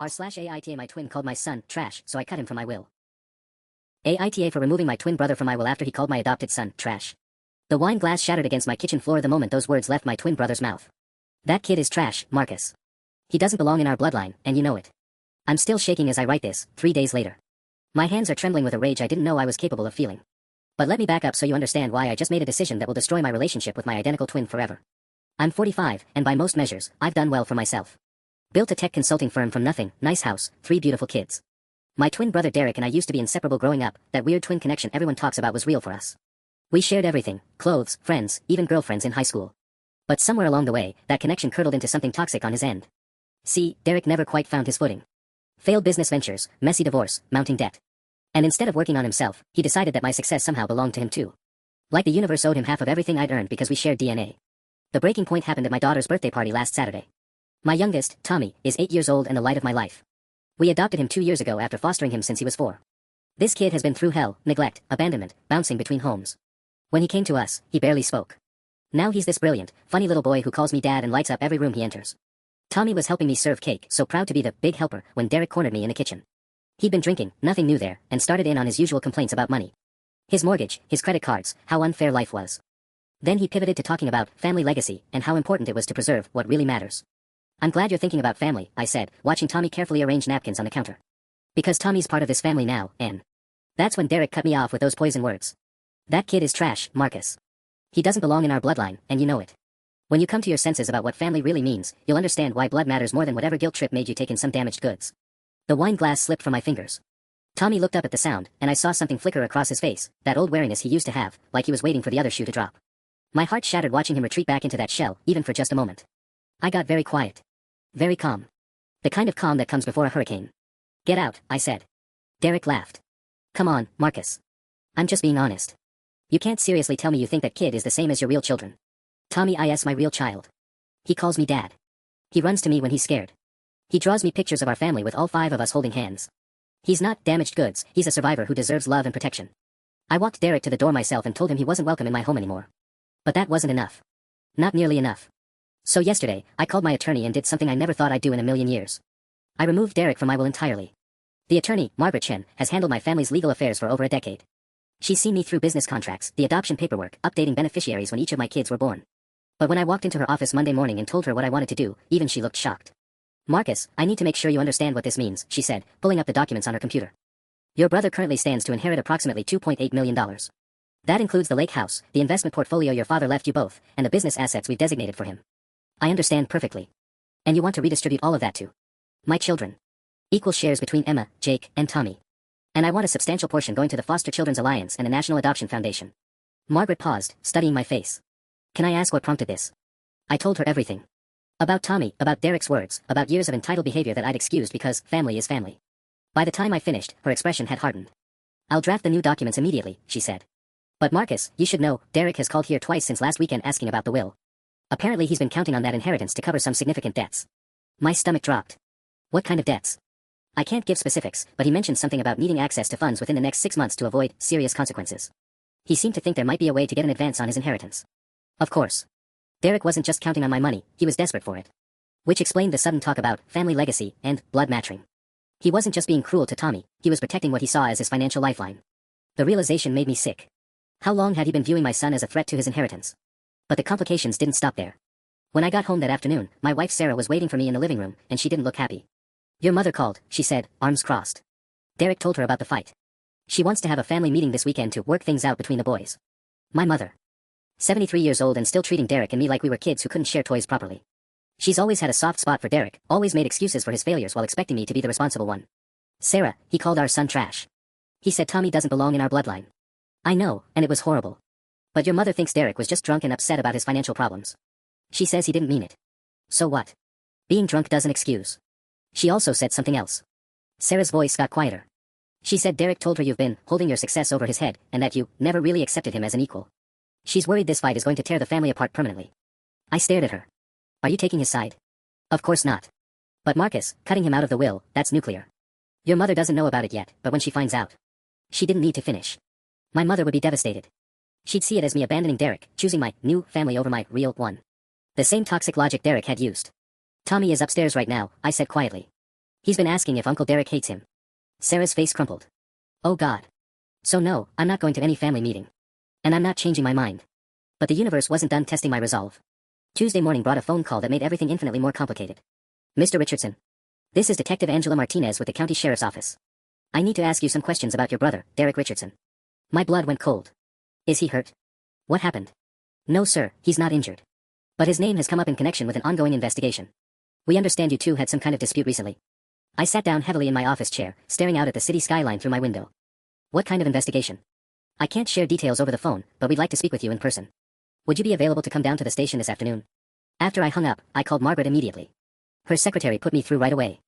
r/AITA. My twin called my son trash, so I cut him from my will. AITA for removing my twin brother from my will after he called my adopted son trash. The wine glass shattered against my kitchen floor the moment those words left my twin brother's mouth. That kid is trash, Marcus. He doesn't belong in our bloodline, and you know it. I'm still shaking as I write this, 3 days later. My hands are trembling with a rage I didn't know I was capable of feeling. But let me back up so you understand why I just made a decision that will destroy my relationship with my identical twin forever. I'm 45, and by most measures, I've done well for myself. Built a tech consulting firm from nothing, nice house, 3 beautiful kids. My twin brother Derek and I used to be inseparable growing up. That weird twin connection everyone talks about was real for us. We shared everything, clothes, friends, even girlfriends in high school. But somewhere along the way, that connection curdled into something toxic on his end. See, Derek never quite found his footing. Failed business ventures, messy divorce, mounting debt. And instead of working on himself, he decided that my success somehow belonged to him too. Like the universe owed him half of everything I'd earned because we shared DNA. The breaking point happened at my daughter's birthday party last Saturday. My youngest, Tommy, is 8 years old and the light of my life. We adopted him 2 years ago after fostering him since he was 4. This kid has been through hell, neglect, abandonment, bouncing between homes. When he came to us, he barely spoke. Now he's this brilliant, funny little boy who calls me dad and lights up every room he enters. Tommy was helping me serve cake, so proud to be the big helper, when Derek cornered me in the kitchen. He'd been drinking, nothing new there, and started in on his usual complaints about money. His mortgage, his credit cards, how unfair life was. Then he pivoted to talking about family legacy and how important it was to preserve what really matters. I'm glad you're thinking about family, I said, watching Tommy carefully arrange napkins on the counter. Because Tommy's part of this family now, and that's when Derek cut me off with those poison words. That kid is trash, Marcus. He doesn't belong in our bloodline, and you know it. When you come to your senses about what family really means, you'll understand why blood matters more than whatever guilt trip made you take in some damaged goods. The wine glass slipped from my fingers. Tommy looked up at the sound, and I saw something flicker across his face, that old wariness he used to have, like he was waiting for the other shoe to drop. My heart shattered watching him retreat back into that shell, even for just a moment. I got very quiet. Very calm. The kind of calm that comes before a hurricane. Get out, I said. Derek laughed. Come on, Marcus. I'm just being honest. You can't seriously tell me you think that kid is the same as your real children. Tommy is my real child. He calls me dad. He runs to me when he's scared. He draws me pictures of our family with all 5 of us holding hands. He's not damaged goods, he's a survivor who deserves love and protection. I walked Derek to the door myself and told him he wasn't welcome in my home anymore. But that wasn't enough. Not nearly enough. So yesterday, I called my attorney and did something I never thought I'd do in a million years. I removed Derek from my will entirely. The attorney, Margaret Chen, has handled my family's legal affairs for over a decade. She's seen me through business contracts, the adoption paperwork, updating beneficiaries when each of my kids were born. But when I walked into her office Monday morning and told her what I wanted to do, even she looked shocked. Marcus, I need to make sure you understand what this means, she said, pulling up the documents on her computer. Your brother currently stands to inherit approximately $2.8 million. That includes the lake house, the investment portfolio your father left you both, and the business assets we've designated for him. I understand perfectly. And you want to redistribute all of that to my children. Equal shares between Emma, Jake, and Tommy. And I want a substantial portion going to the Foster Children's Alliance and the National Adoption Foundation. Margaret paused, studying my face. Can I ask what prompted this? I told her everything. About Tommy, about Derek's words, about years of entitled behavior that I'd excused because family is family. By the time I finished, her expression had hardened. I'll draft the new documents immediately, she said. But Marcus, you should know, Derek has called here twice since last weekend asking about the will. Apparently he's been counting on that inheritance to cover some significant debts. My stomach dropped. What kind of debts? I can't give specifics, but he mentioned something about needing access to funds within the next 6 months to avoid serious consequences. He seemed to think there might be a way to get an advance on his inheritance. Of course. Derek wasn't just counting on my money, he was desperate for it. Which explained the sudden talk about family legacy and blood matching. He wasn't just being cruel to Tommy, he was protecting what he saw as his financial lifeline. The realization made me sick. How long had he been viewing my son as a threat to his inheritance? But the complications didn't stop there. When I got home that afternoon, my wife Sarah was waiting for me in the living room, and she didn't look happy. Your mother called, she said, arms crossed. Derek told her about the fight. She wants to have a family meeting this weekend to work things out between the boys. My mother. 73 years old and still treating Derek and me like we were kids who couldn't share toys properly. She's always had a soft spot for Derek, always made excuses for his failures while expecting me to be the responsible one. Sarah, he called our son trash. He said Tommy doesn't belong in our bloodline. I know, and it was horrible. But your mother thinks Derek was just drunk and upset about his financial problems. She says he didn't mean it. So what? Being drunk doesn't excuse. She also said something else. Sarah's voice got quieter. She said Derek told her you've been holding your success over his head, and that you never really accepted him as an equal. She's worried this fight is going to tear the family apart permanently. I stared at her. Are you taking his side? Of course not. But Marcus, cutting him out of the will, that's nuclear. Your mother doesn't know about it yet, but when she finds out. She didn't need to finish. My mother would be devastated. She'd see it as me abandoning Derek, choosing my new family over my real one. The same toxic logic Derek had used. Tommy is upstairs right now, I said quietly. He's been asking if Uncle Derek hates him. Sarah's face crumpled. Oh God. So no, I'm not going to any family meeting. And I'm not changing my mind. But the universe wasn't done testing my resolve. Tuesday morning brought a phone call that made everything infinitely more complicated. Mr. Richardson. This is Detective Angela Martinez with the County Sheriff's Office. I need to ask you some questions about your brother, Derek Richardson. My blood went cold. Is he hurt? What happened? No sir, he's not injured. But his name has come up in connection with an ongoing investigation. We understand you two had some kind of dispute recently. I sat down heavily in my office chair, staring out at the city skyline through my window. What kind of investigation? I can't share details over the phone, but we'd like to speak with you in person. Would you be available to come down to the station this afternoon? After I hung up, I called Margaret immediately. Her secretary put me through right away.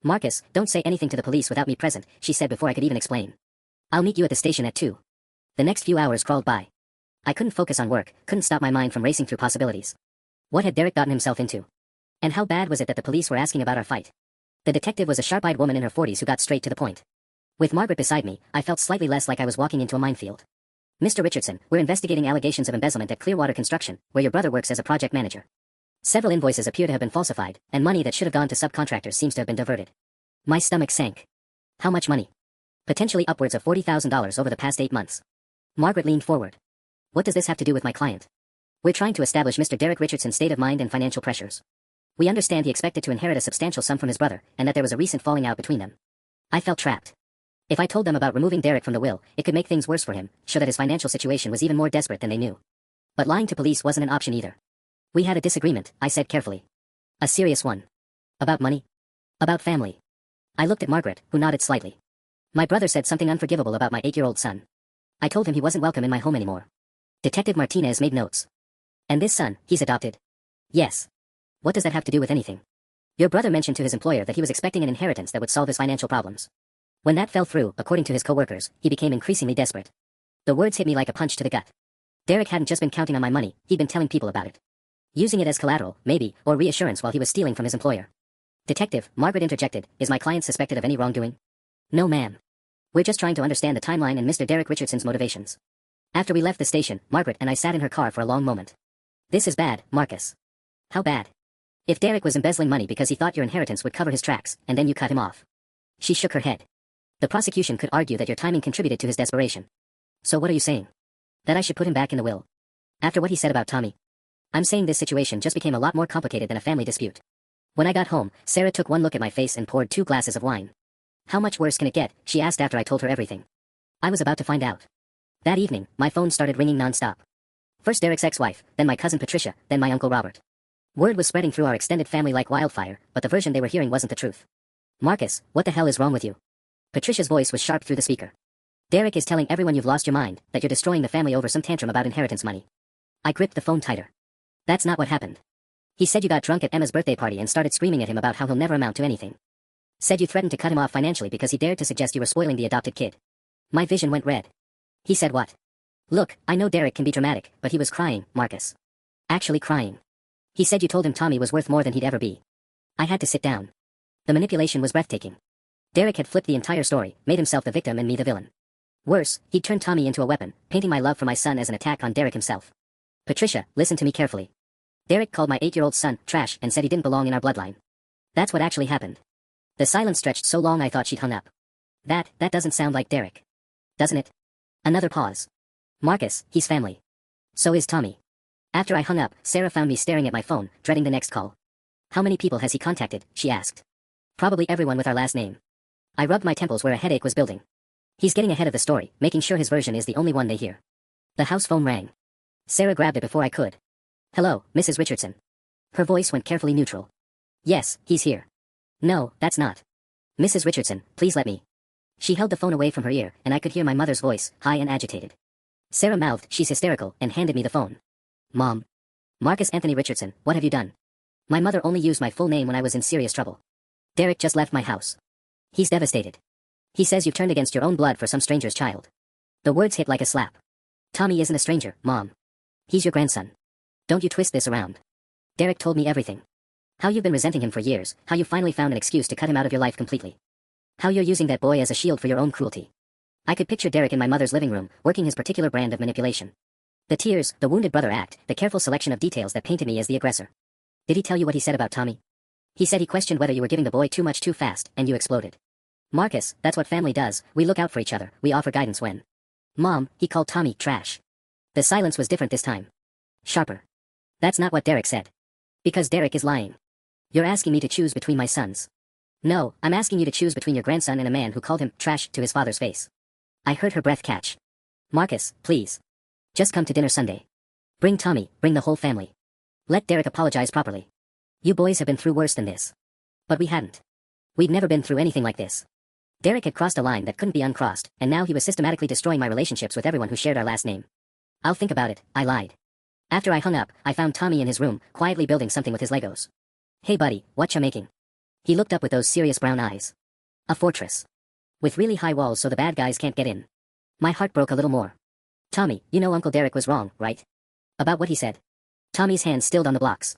Marcus, don't say anything to the police without me present, she said before I could even explain. I'll meet you at the station at 2. The next few hours crawled by. I couldn't focus on work, couldn't stop my mind from racing through possibilities. What had Derek gotten himself into? And how bad was it that the police were asking about our fight? The detective was a sharp-eyed woman in her 40s who got straight to the point. With Margaret beside me, I felt slightly less like I was walking into a minefield. Mr. Richardson, we're investigating allegations of embezzlement at Clearwater Construction, where your brother works as a project manager. Several invoices appear to have been falsified, and money that should have gone to subcontractors seems to have been diverted. My stomach sank. How much money? Potentially upwards of $40,000 over the past 8 months. Margaret leaned forward. What does this have to do with my client? We're trying to establish Mr. Derek Richardson's state of mind and financial pressures. We understand he expected to inherit a substantial sum from his brother, and that there was a recent falling out between them. I felt trapped. If I told them about removing Derek from the will, it could make things worse for him, show that his financial situation was even more desperate than they knew. But lying to police wasn't an option either. We had a disagreement, I said carefully. A serious one. About money? About family. I looked at Margaret, who nodded slightly. My brother said something unforgivable about my 8-year-old son. I told him he wasn't welcome in my home anymore. Detective Martinez made notes. And this son, he's adopted? Yes. What does that have to do with anything? Your brother mentioned to his employer that he was expecting an inheritance that would solve his financial problems. When that fell through, according to his co-workers, he became increasingly desperate. The words hit me like a punch to the gut. Derek hadn't just been counting on my money, he'd been telling people about it. Using it as collateral, maybe, or reassurance while he was stealing from his employer. Detective, Margaret interjected, is my client suspected of any wrongdoing? No ma'am. We're just trying to understand the timeline and Mr. Derek Richardson's motivations. After we left the station, Margaret and I sat in her car for a long moment. This is bad, Marcus. How bad? If Derek was embezzling money because he thought your inheritance would cover his tracks, and then you cut him off. She shook her head. The prosecution could argue that your timing contributed to his desperation. So what are you saying? That I should put him back in the will? After what he said about Tommy? I'm saying this situation just became a lot more complicated than a family dispute. When I got home, Sarah took one look at my face and poured 2 glasses of wine. How much worse can it get? She asked after I told her everything. I was about to find out. That evening, my phone started ringing non-stop. First Derek's ex-wife, then my cousin Patricia, then my uncle Robert. Word was spreading through our extended family like wildfire, but the version they were hearing wasn't the truth. Marcus, what the hell is wrong with you? Patricia's voice was sharp through the speaker. Derek is telling everyone you've lost your mind, that you're destroying the family over some tantrum about inheritance money. I gripped the phone tighter. That's not what happened. He said you got drunk at Emma's birthday party and started screaming at him about how he'll never amount to anything. Said you threatened to cut him off financially because he dared to suggest you were spoiling the adopted kid. My vision went red. He said what? Look, I know Derek can be dramatic, but he was crying, Marcus. Actually crying. He said you told him Tommy was worth more than he'd ever be. I had to sit down. The manipulation was breathtaking. Derek had flipped the entire story, made himself the victim and me the villain. Worse, he'd turned Tommy into a weapon, painting my love for my son as an attack on Derek himself. Patricia, listen to me carefully. Derek called my 8-year-old son trash and said he didn't belong in our bloodline. That's what actually happened. The silence stretched so long I thought she'd hung up. That doesn't sound like Derek. Doesn't it? Another pause. Marcus, he's family. So is Tommy. After I hung up, Sarah found me staring at my phone, dreading the next call. How many people has he contacted? She asked. Probably everyone with our last name. I rubbed my temples where a headache was building. He's getting ahead of the story, making sure his version is the only one they hear. The house phone rang. Sarah grabbed it before I could. Hello, Mrs. Richardson. Her voice went carefully neutral. Yes, he's here. No, that's not. Mrs. Richardson, please let me. She held the phone away from her ear, and I could hear my mother's voice, high and agitated. Sarah mouthed, she's hysterical, and handed me the phone. Mom. Marcus Anthony Richardson, what have you done? My mother only used my full name when I was in serious trouble. Derek just left my house. He's devastated. He says you've turned against your own blood for some stranger's child. The words hit like a slap. Tommy isn't a stranger, Mom. He's your grandson. Don't you twist this around. Derek told me everything. How you've been resenting him for years, how you finally found an excuse to cut him out of your life completely. How you're using that boy as a shield for your own cruelty. I could picture Derek in my mother's living room, working his particular brand of manipulation. The tears, the wounded brother act, the careful selection of details that painted me as the aggressor. Did he tell you what he said about Tommy? He said he questioned whether you were giving the boy too much too fast, and you exploded. Marcus, that's what family does, we look out for each other, we offer guidance when. Mom, he called Tommy trash. The silence was different this time. Sharper. That's not what Derek said. Because Derek is lying. You're asking me to choose between my sons. No, I'm asking you to choose between your grandson and a man who called him trash to his father's face. I heard her breath catch. Marcus, please. Just come to dinner Sunday. Bring Tommy, bring the whole family. Let Derek apologize properly. You boys have been through worse than this. But we hadn't. We'd never been through anything like this. Derek had crossed a line that couldn't be uncrossed, and now he was systematically destroying my relationships with everyone who shared our last name. I'll think about it, I lied. After I hung up, I found Tommy in his room, quietly building something with his Legos. Hey buddy, what ya making? He looked up with those serious brown eyes. A fortress. With really high walls so the bad guys can't get in. My heart broke a little more. Tommy, you know Uncle Derek was wrong, right? About what he said. Tommy's hands stilled on the blocks.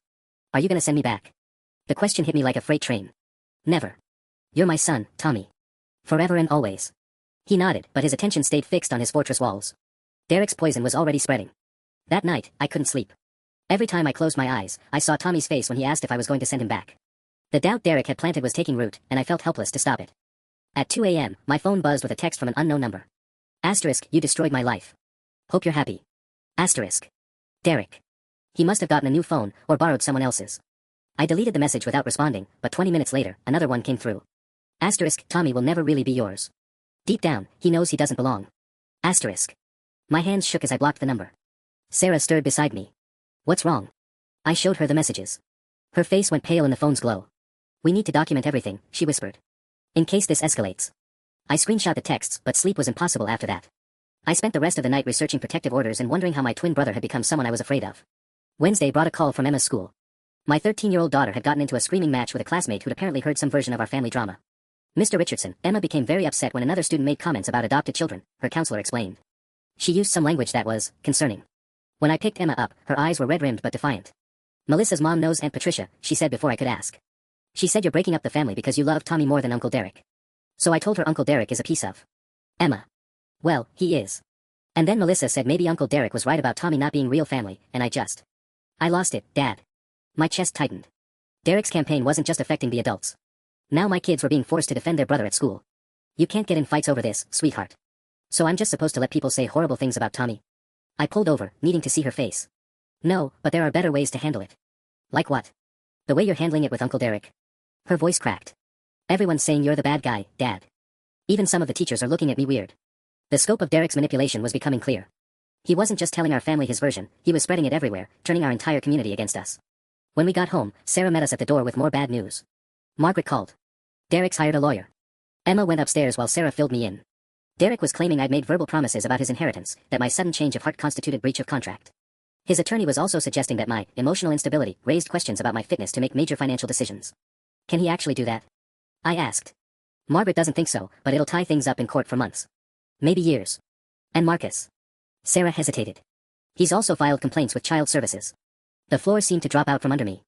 Are you gonna send me back? The question hit me like a freight train. Never. You're my son, Tommy. Forever and always. He nodded, but his attention stayed fixed on his fortress walls. Derek's poison was already spreading. That night, I couldn't sleep. Every time I closed my eyes, I saw Tommy's face when he asked if I was going to send him back. The doubt Derek had planted was taking root, and I felt helpless to stop it. At 2 a.m., my phone buzzed with a text from an unknown number. Asterisk, you destroyed my life. Hope you're happy. Asterisk. Derek. He must have gotten a new phone, or borrowed someone else's. I deleted the message without responding, but 20 minutes later, another one came through. Asterisk, Tommy will never really be yours. Deep down, he knows he doesn't belong. Asterisk. My hands shook as I blocked the number. Sarah stirred beside me. What's wrong? I showed her the messages. Her face went pale in the phone's glow. We need to document everything, she whispered. In case this escalates. I screenshot the texts, but sleep was impossible after that. I spent the rest of the night researching protective orders and wondering how my twin brother had become someone I was afraid of. Wednesday brought a call from Emma's school. My 13-year-old daughter had gotten into a screaming match with a classmate who'd apparently heard some version of our family drama. Mr. Richardson, Emma became very upset when another student made comments about adopted children, her counselor explained. She used some language that was concerning. When I picked Emma up, her eyes were red-rimmed but defiant. Melissa's mom knows Aunt Patricia, she said before I could ask. She said you're breaking up the family because you love Tommy more than Uncle Derek. So I told her Uncle Derek is a piece of. Emma. Well, he is. And then Melissa said maybe Uncle Derek was right about Tommy not being real family, and I lost it, Dad. My chest tightened. Derek's campaign wasn't just affecting the adults. Now my kids were being forced to defend their brother at school. You can't get in fights over this, sweetheart. So I'm just supposed to let people say horrible things about Tommy? I pulled over, needing to see her face. No, but there are better ways to handle it. Like what? The way you're handling it with Uncle Derek. Her voice cracked. Everyone's saying you're the bad guy, Dad. Even some of the teachers are looking at me weird. The scope of Derek's manipulation was becoming clear. He wasn't just telling our family his version, he was spreading it everywhere, turning our entire community against us. When we got home, Sarah met us at the door with more bad news. Margaret called. Derek's hired a lawyer. Emma went upstairs while Sarah filled me in. Derek was claiming I'd made verbal promises about his inheritance, that my sudden change of heart constituted breach of contract. His attorney was also suggesting that my emotional instability raised questions about my fitness to make major financial decisions. Can he actually do that? I asked. Margaret doesn't think so, but it'll tie things up in court for months. Maybe years. And Marcus. Sarah hesitated. He's also filed complaints with child services. The floor seemed to drop out from under me.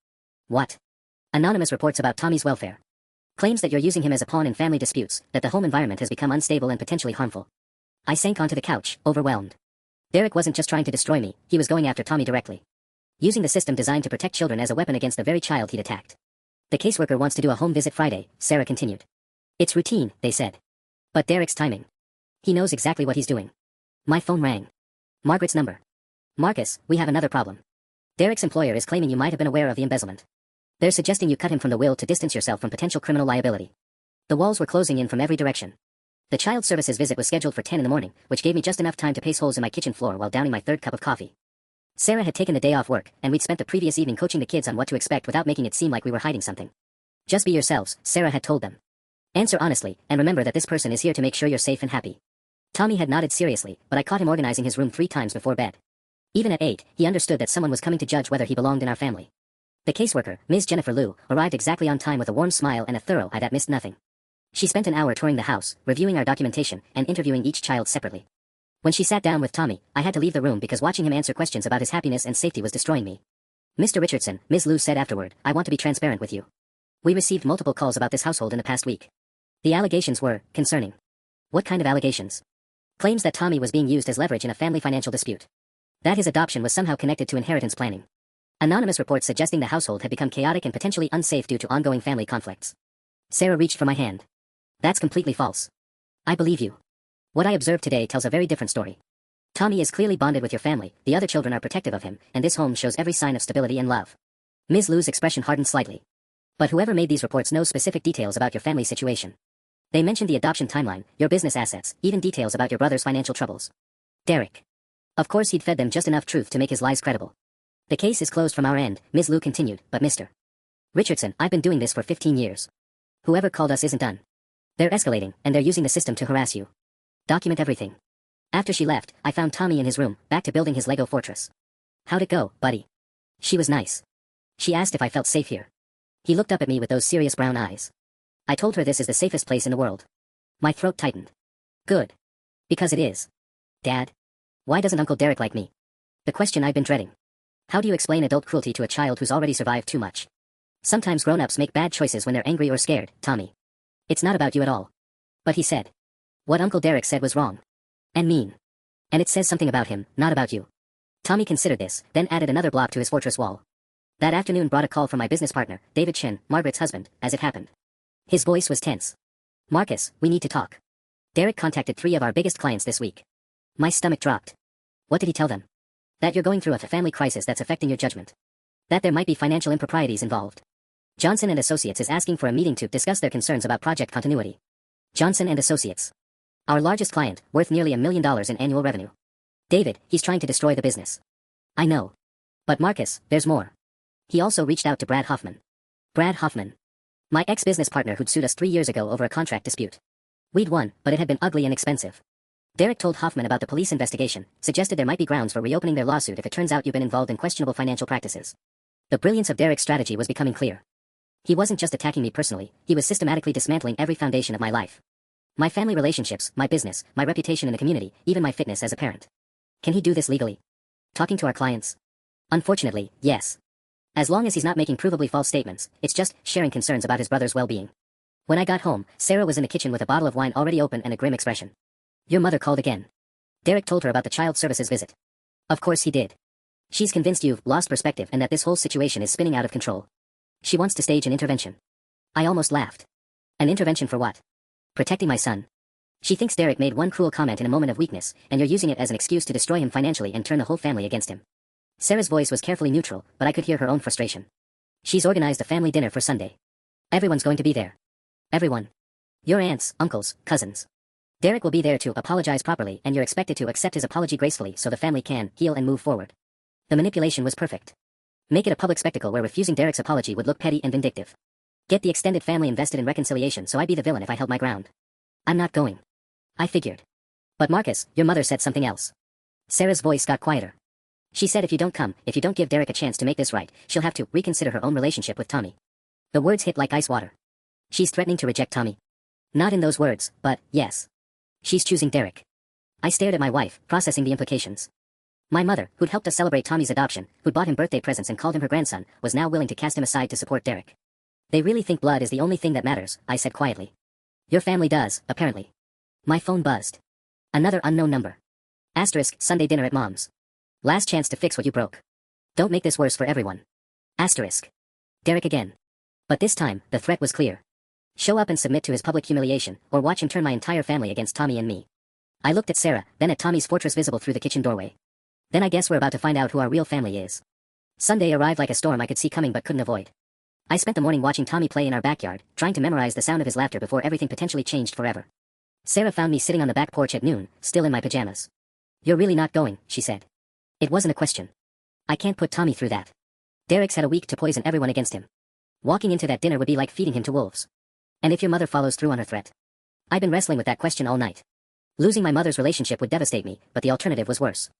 What? Anonymous reports about Tommy's welfare. Claims that you're using him as a pawn in family disputes, that the home environment has become unstable and potentially harmful. I sank onto the couch, overwhelmed. Derek wasn't just trying to destroy me, he was going after Tommy directly. Using the system designed to protect children as a weapon against the very child he'd attacked. The caseworker wants to do a home visit Friday, Sarah continued. It's routine, they said. But Derek's timing. He knows exactly what he's doing. My phone rang. Margaret's number. Marcus, we have another problem. Derek's employer is claiming you might have been aware of the embezzlement. They're suggesting you cut him from the will to distance yourself from potential criminal liability. The walls were closing in from every direction. The child services visit was scheduled for 10 in the morning, which gave me just enough time to pace holes in my kitchen floor while downing my third cup of coffee. Sarah had taken the day off work, and we'd spent the previous evening coaching the kids on what to expect without making it seem like we were hiding something. Just be yourselves, Sarah had told them. Answer honestly, and remember that this person is here to make sure you're safe and happy. Tommy had nodded seriously, but I caught him organizing his room 3 times before bed. Even at 8, he understood that someone was coming to judge whether he belonged in our family. The caseworker, Ms. Jennifer Liu, arrived exactly on time with a warm smile and a thorough eye that missed nothing. She spent an hour touring the house, reviewing our documentation, and interviewing each child separately. When she sat down with Tommy, I had to leave the room because watching him answer questions about his happiness and safety was destroying me. Mr. Richardson, Ms. Liu said afterward, I want to be transparent with you. We received multiple calls about this household in the past week. The allegations were concerning. What kind of allegations? Claims that Tommy was being used as leverage in a family financial dispute. That his adoption was somehow connected to inheritance planning. Anonymous reports suggesting the household had become chaotic and potentially unsafe due to ongoing family conflicts. Sarah reached for my hand. That's completely false. I believe you. What I observed today tells a very different story. Tommy is clearly bonded with your family, the other children are protective of him, and this home shows every sign of stability and love. Ms. Liu's expression hardened slightly. But whoever made these reports knows specific details about your family situation. They mentioned the adoption timeline, your business assets, even details about your brother's financial troubles. Derek. Of course he'd fed them just enough truth to make his lies credible. The case is closed from our end, Ms. Liu continued, but Mr. Richardson, I've been doing this for 15 years. Whoever called us isn't done. They're escalating, and they're using the system to harass you. Document everything. After she left, I found Tommy in his room, back to building his Lego fortress. How'd it go, buddy? She was nice. She asked if I felt safe here. He looked up at me with those serious brown eyes. I told her this is the safest place in the world. My throat tightened. Good. Because it is. Dad? Why doesn't Uncle Derek like me? The question I've been dreading. How do you explain adult cruelty to a child who's already survived too much? Sometimes grown-ups make bad choices when they're angry or scared, Tommy. It's not about you at all. But he said. What Uncle Derek said was wrong. And mean. And it says something about him, not about you. Tommy considered this, then added another block to his fortress wall. That afternoon brought a call from my business partner, David Chen, Margaret's husband, as it happened. His voice was tense. Marcus, we need to talk. Derek contacted 3 of our biggest clients this week. My stomach dropped. What did he tell them? That you're going through a family crisis that's affecting your judgment. That there might be financial improprieties involved. Johnson and Associates is asking for a meeting to discuss their concerns about project continuity. Johnson and Associates. Our largest client, worth nearly $1 million in annual revenue. David, he's trying to destroy the business. I know. But Marcus, there's more. He also reached out to Brad Hoffman. Brad Hoffman. My ex-business partner who'd sued us 3 years ago over a contract dispute. We'd won, but it had been ugly and expensive. Derek told Hoffman about the police investigation, suggested there might be grounds for reopening their lawsuit if it turns out you've been involved in questionable financial practices. The brilliance of Derek's strategy was becoming clear. He wasn't just attacking me personally, he was systematically dismantling every foundation of my life. My family relationships, my business, my reputation in the community, even my fitness as a parent. Can he do this legally? Talking to our clients? Unfortunately, yes. As long as he's not making provably false statements, it's just sharing concerns about his brother's well-being. When I got home, Sarah was in the kitchen with a bottle of wine already open and a grim expression. Your mother called again. Derek told her about the child services visit. Of course he did. She's convinced you've lost perspective and that this whole situation is spinning out of control. She wants to stage an intervention. I almost laughed. An intervention for what? Protecting my son. She thinks Derek made one cruel comment in a moment of weakness, and you're using it as an excuse to destroy him financially and turn the whole family against him. Sarah's voice was carefully neutral, but I could hear her own frustration. She's organized a family dinner for Sunday. Everyone's going to be there. Everyone. Your aunts, uncles, cousins. Derek will be there to apologize properly, and you're expected to accept his apology gracefully so the family can heal and move forward. The manipulation was perfect. Make it a public spectacle where refusing Derek's apology would look petty and vindictive. Get the extended family invested in reconciliation so I'd be the villain if I held my ground. I'm not going. I figured. But Marcus, your mother said something else. Sarah's voice got quieter. She said if you don't come, if you don't give Derek a chance to make this right, she'll have to reconsider her own relationship with Tommy. The words hit like ice water. She's threatening to reject Tommy. Not in those words, but, yes. She's choosing Derek. I stared at my wife, processing the implications. My mother, who'd helped us celebrate Tommy's adoption, who'd bought him birthday presents and called him her grandson, was now willing to cast him aside to support Derek. They really think blood is the only thing that matters, I said quietly. Your family does, apparently. My phone buzzed. Another unknown number. Asterisk, Sunday dinner at Mom's. Last chance to fix what you broke. Don't make this worse for everyone. Asterisk. Derek again. But this time, the threat was clear. Show up and submit to his public humiliation, or watch him turn my entire family against Tommy and me. I looked at Sarah, then at Tommy's fortress visible through the kitchen doorway. Then I guess we're about to find out who our real family is. Sunday arrived like a storm I could see coming but couldn't avoid. I spent the morning watching Tommy play in our backyard, trying to memorize the sound of his laughter before everything potentially changed forever. Sarah found me sitting on the back porch at noon, still in my pajamas. You're really not going, she said. It wasn't a question. I can't put Tommy through that. Derek's had a week to poison everyone against him. Walking into that dinner would be like feeding him to wolves. And if your mother follows through on her threat? I've been wrestling with that question all night. Losing my mother's relationship would devastate me, but the alternative was worse.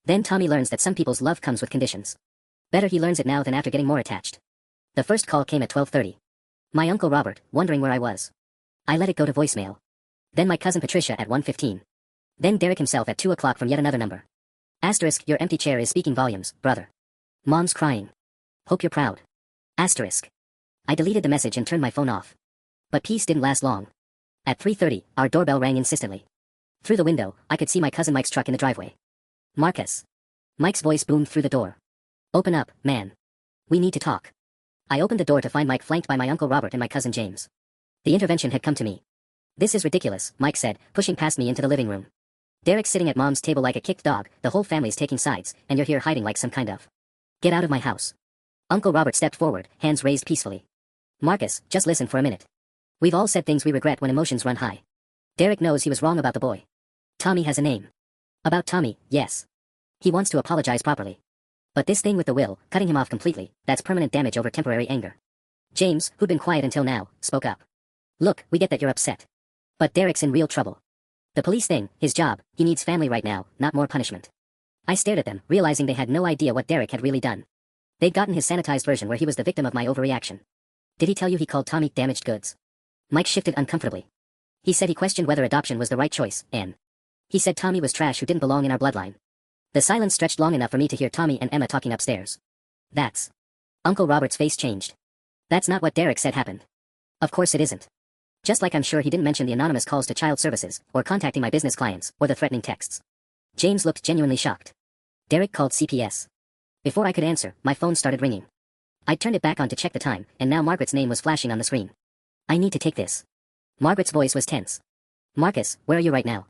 Then Tommy learns that some people's love comes with conditions. Better he learns it now than after getting more attached. The first call came at 12:30. My uncle Robert, wondering where I was. I let it go to voicemail. Then my cousin Patricia at 1:15. Then Derek himself at 2 o'clock from yet another number. Asterisk, your empty chair is speaking volumes, brother. Mom's crying. Hope you're proud. Asterisk. I deleted the message and turned my phone off. But peace didn't last long. At 3:30, our doorbell rang insistently. Through the window, I could see my cousin Mike's truck in the driveway. Marcus. Mike's voice boomed through the door. Open up, man. We need to talk. I opened the door to find Mike flanked by my Uncle Robert and my cousin James. The intervention had come to me. This is ridiculous, Mike said, pushing past me into the living room. Derek's sitting at Mom's table like a kicked dog, the whole family's taking sides, and you're here hiding like some kind of... Get out of my house. Uncle Robert stepped forward, hands raised peacefully. Marcus, just listen for a minute. We've all said things we regret when emotions run high. Derek knows he was wrong about the boy. Tommy has a name. About Tommy, yes. He wants to apologize properly. But this thing with the will, cutting him off completely, that's permanent damage over temporary anger. James, who'd been quiet until now, spoke up. Look, we get that you're upset. But Derek's in real trouble. The police thing, his job, he needs family right now, not more punishment. I stared at them, realizing they had no idea what Derek had really done. They'd gotten his sanitized version where he was the victim of my overreaction. Did he tell you he called Tommy damaged goods? Mike shifted uncomfortably. He said he questioned whether adoption was the right choice, and he said Tommy was trash who didn't belong in our bloodline. The silence stretched long enough for me to hear Tommy and Emma talking upstairs. That's... Uncle Robert's face changed. That's not what Derek said happened. Of course it isn't. Just like I'm sure he didn't mention the anonymous calls to child services, or contacting my business clients, or the threatening texts. James looked genuinely shocked. Derek called CPS. Before I could answer, my phone started ringing. I turned it back on to check the time, and now Margaret's name was flashing on the screen. I need to take this. Margaret's voice was tense. Marcus, where are you right now?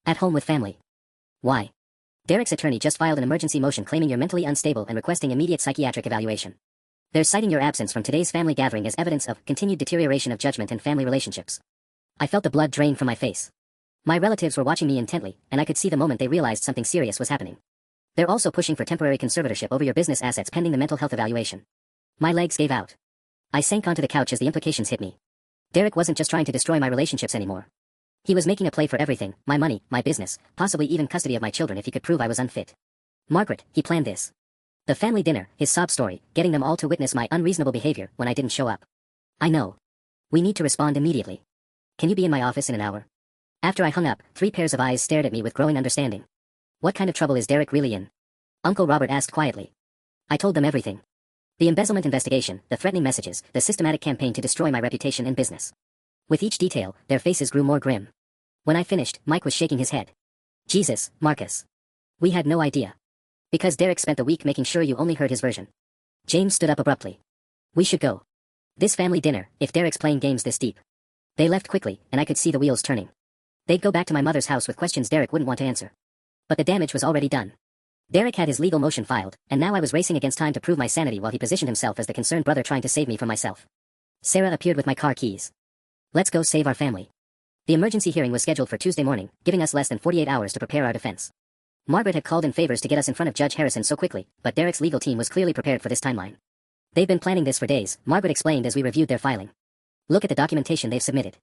At home with family. Why? Derek's attorney just filed an emergency motion claiming you're mentally unstable and requesting immediate psychiatric evaluation. They're citing your absence from today's family gathering as evidence of continued deterioration of judgment and family relationships. I felt the blood drain from my face. My relatives were watching me intently, and I could see the moment they realized something serious was happening. They're also pushing for temporary conservatorship over your business assets pending the mental health evaluation. My legs gave out. I sank onto the couch as the implications hit me. Derek wasn't just trying to destroy my relationships anymore. He was making a play for everything, my money, my business, possibly even custody of my children if he could prove I was unfit. Margaret, he planned this. The family dinner, his sob story, getting them all to witness my unreasonable behavior when I didn't show up. I know. We need to respond immediately. Can you be in my office in an hour? After I hung up, 3 pairs of eyes stared at me with growing understanding. What kind of trouble is Derek really in? Uncle Robert asked quietly. I told them everything. The embezzlement investigation, the threatening messages, the systematic campaign to destroy my reputation and business. With each detail, their faces grew more grim. When I finished, Mike was shaking his head. Jesus, Marcus. We had no idea. Because Derek spent the week making sure you only heard his version. James stood up abruptly. We should go. This family dinner, if Derek's playing games this deep. They left quickly, and I could see the wheels turning. They'd go back to my mother's house with questions Derek wouldn't want to answer. But the damage was already done. Derek had his legal motion filed, and now I was racing against time to prove my sanity while he positioned himself as the concerned brother trying to save me from myself. Sarah appeared with my car keys. Let's go save our family. The emergency hearing was scheduled for Tuesday morning, giving us less than 48 hours to prepare our defense. Margaret had called in favors to get us in front of Judge Harrison so quickly, but Derek's legal team was clearly prepared for this timeline. They've been planning this for days, Margaret explained as we reviewed their filing. Look at the documentation they've submitted.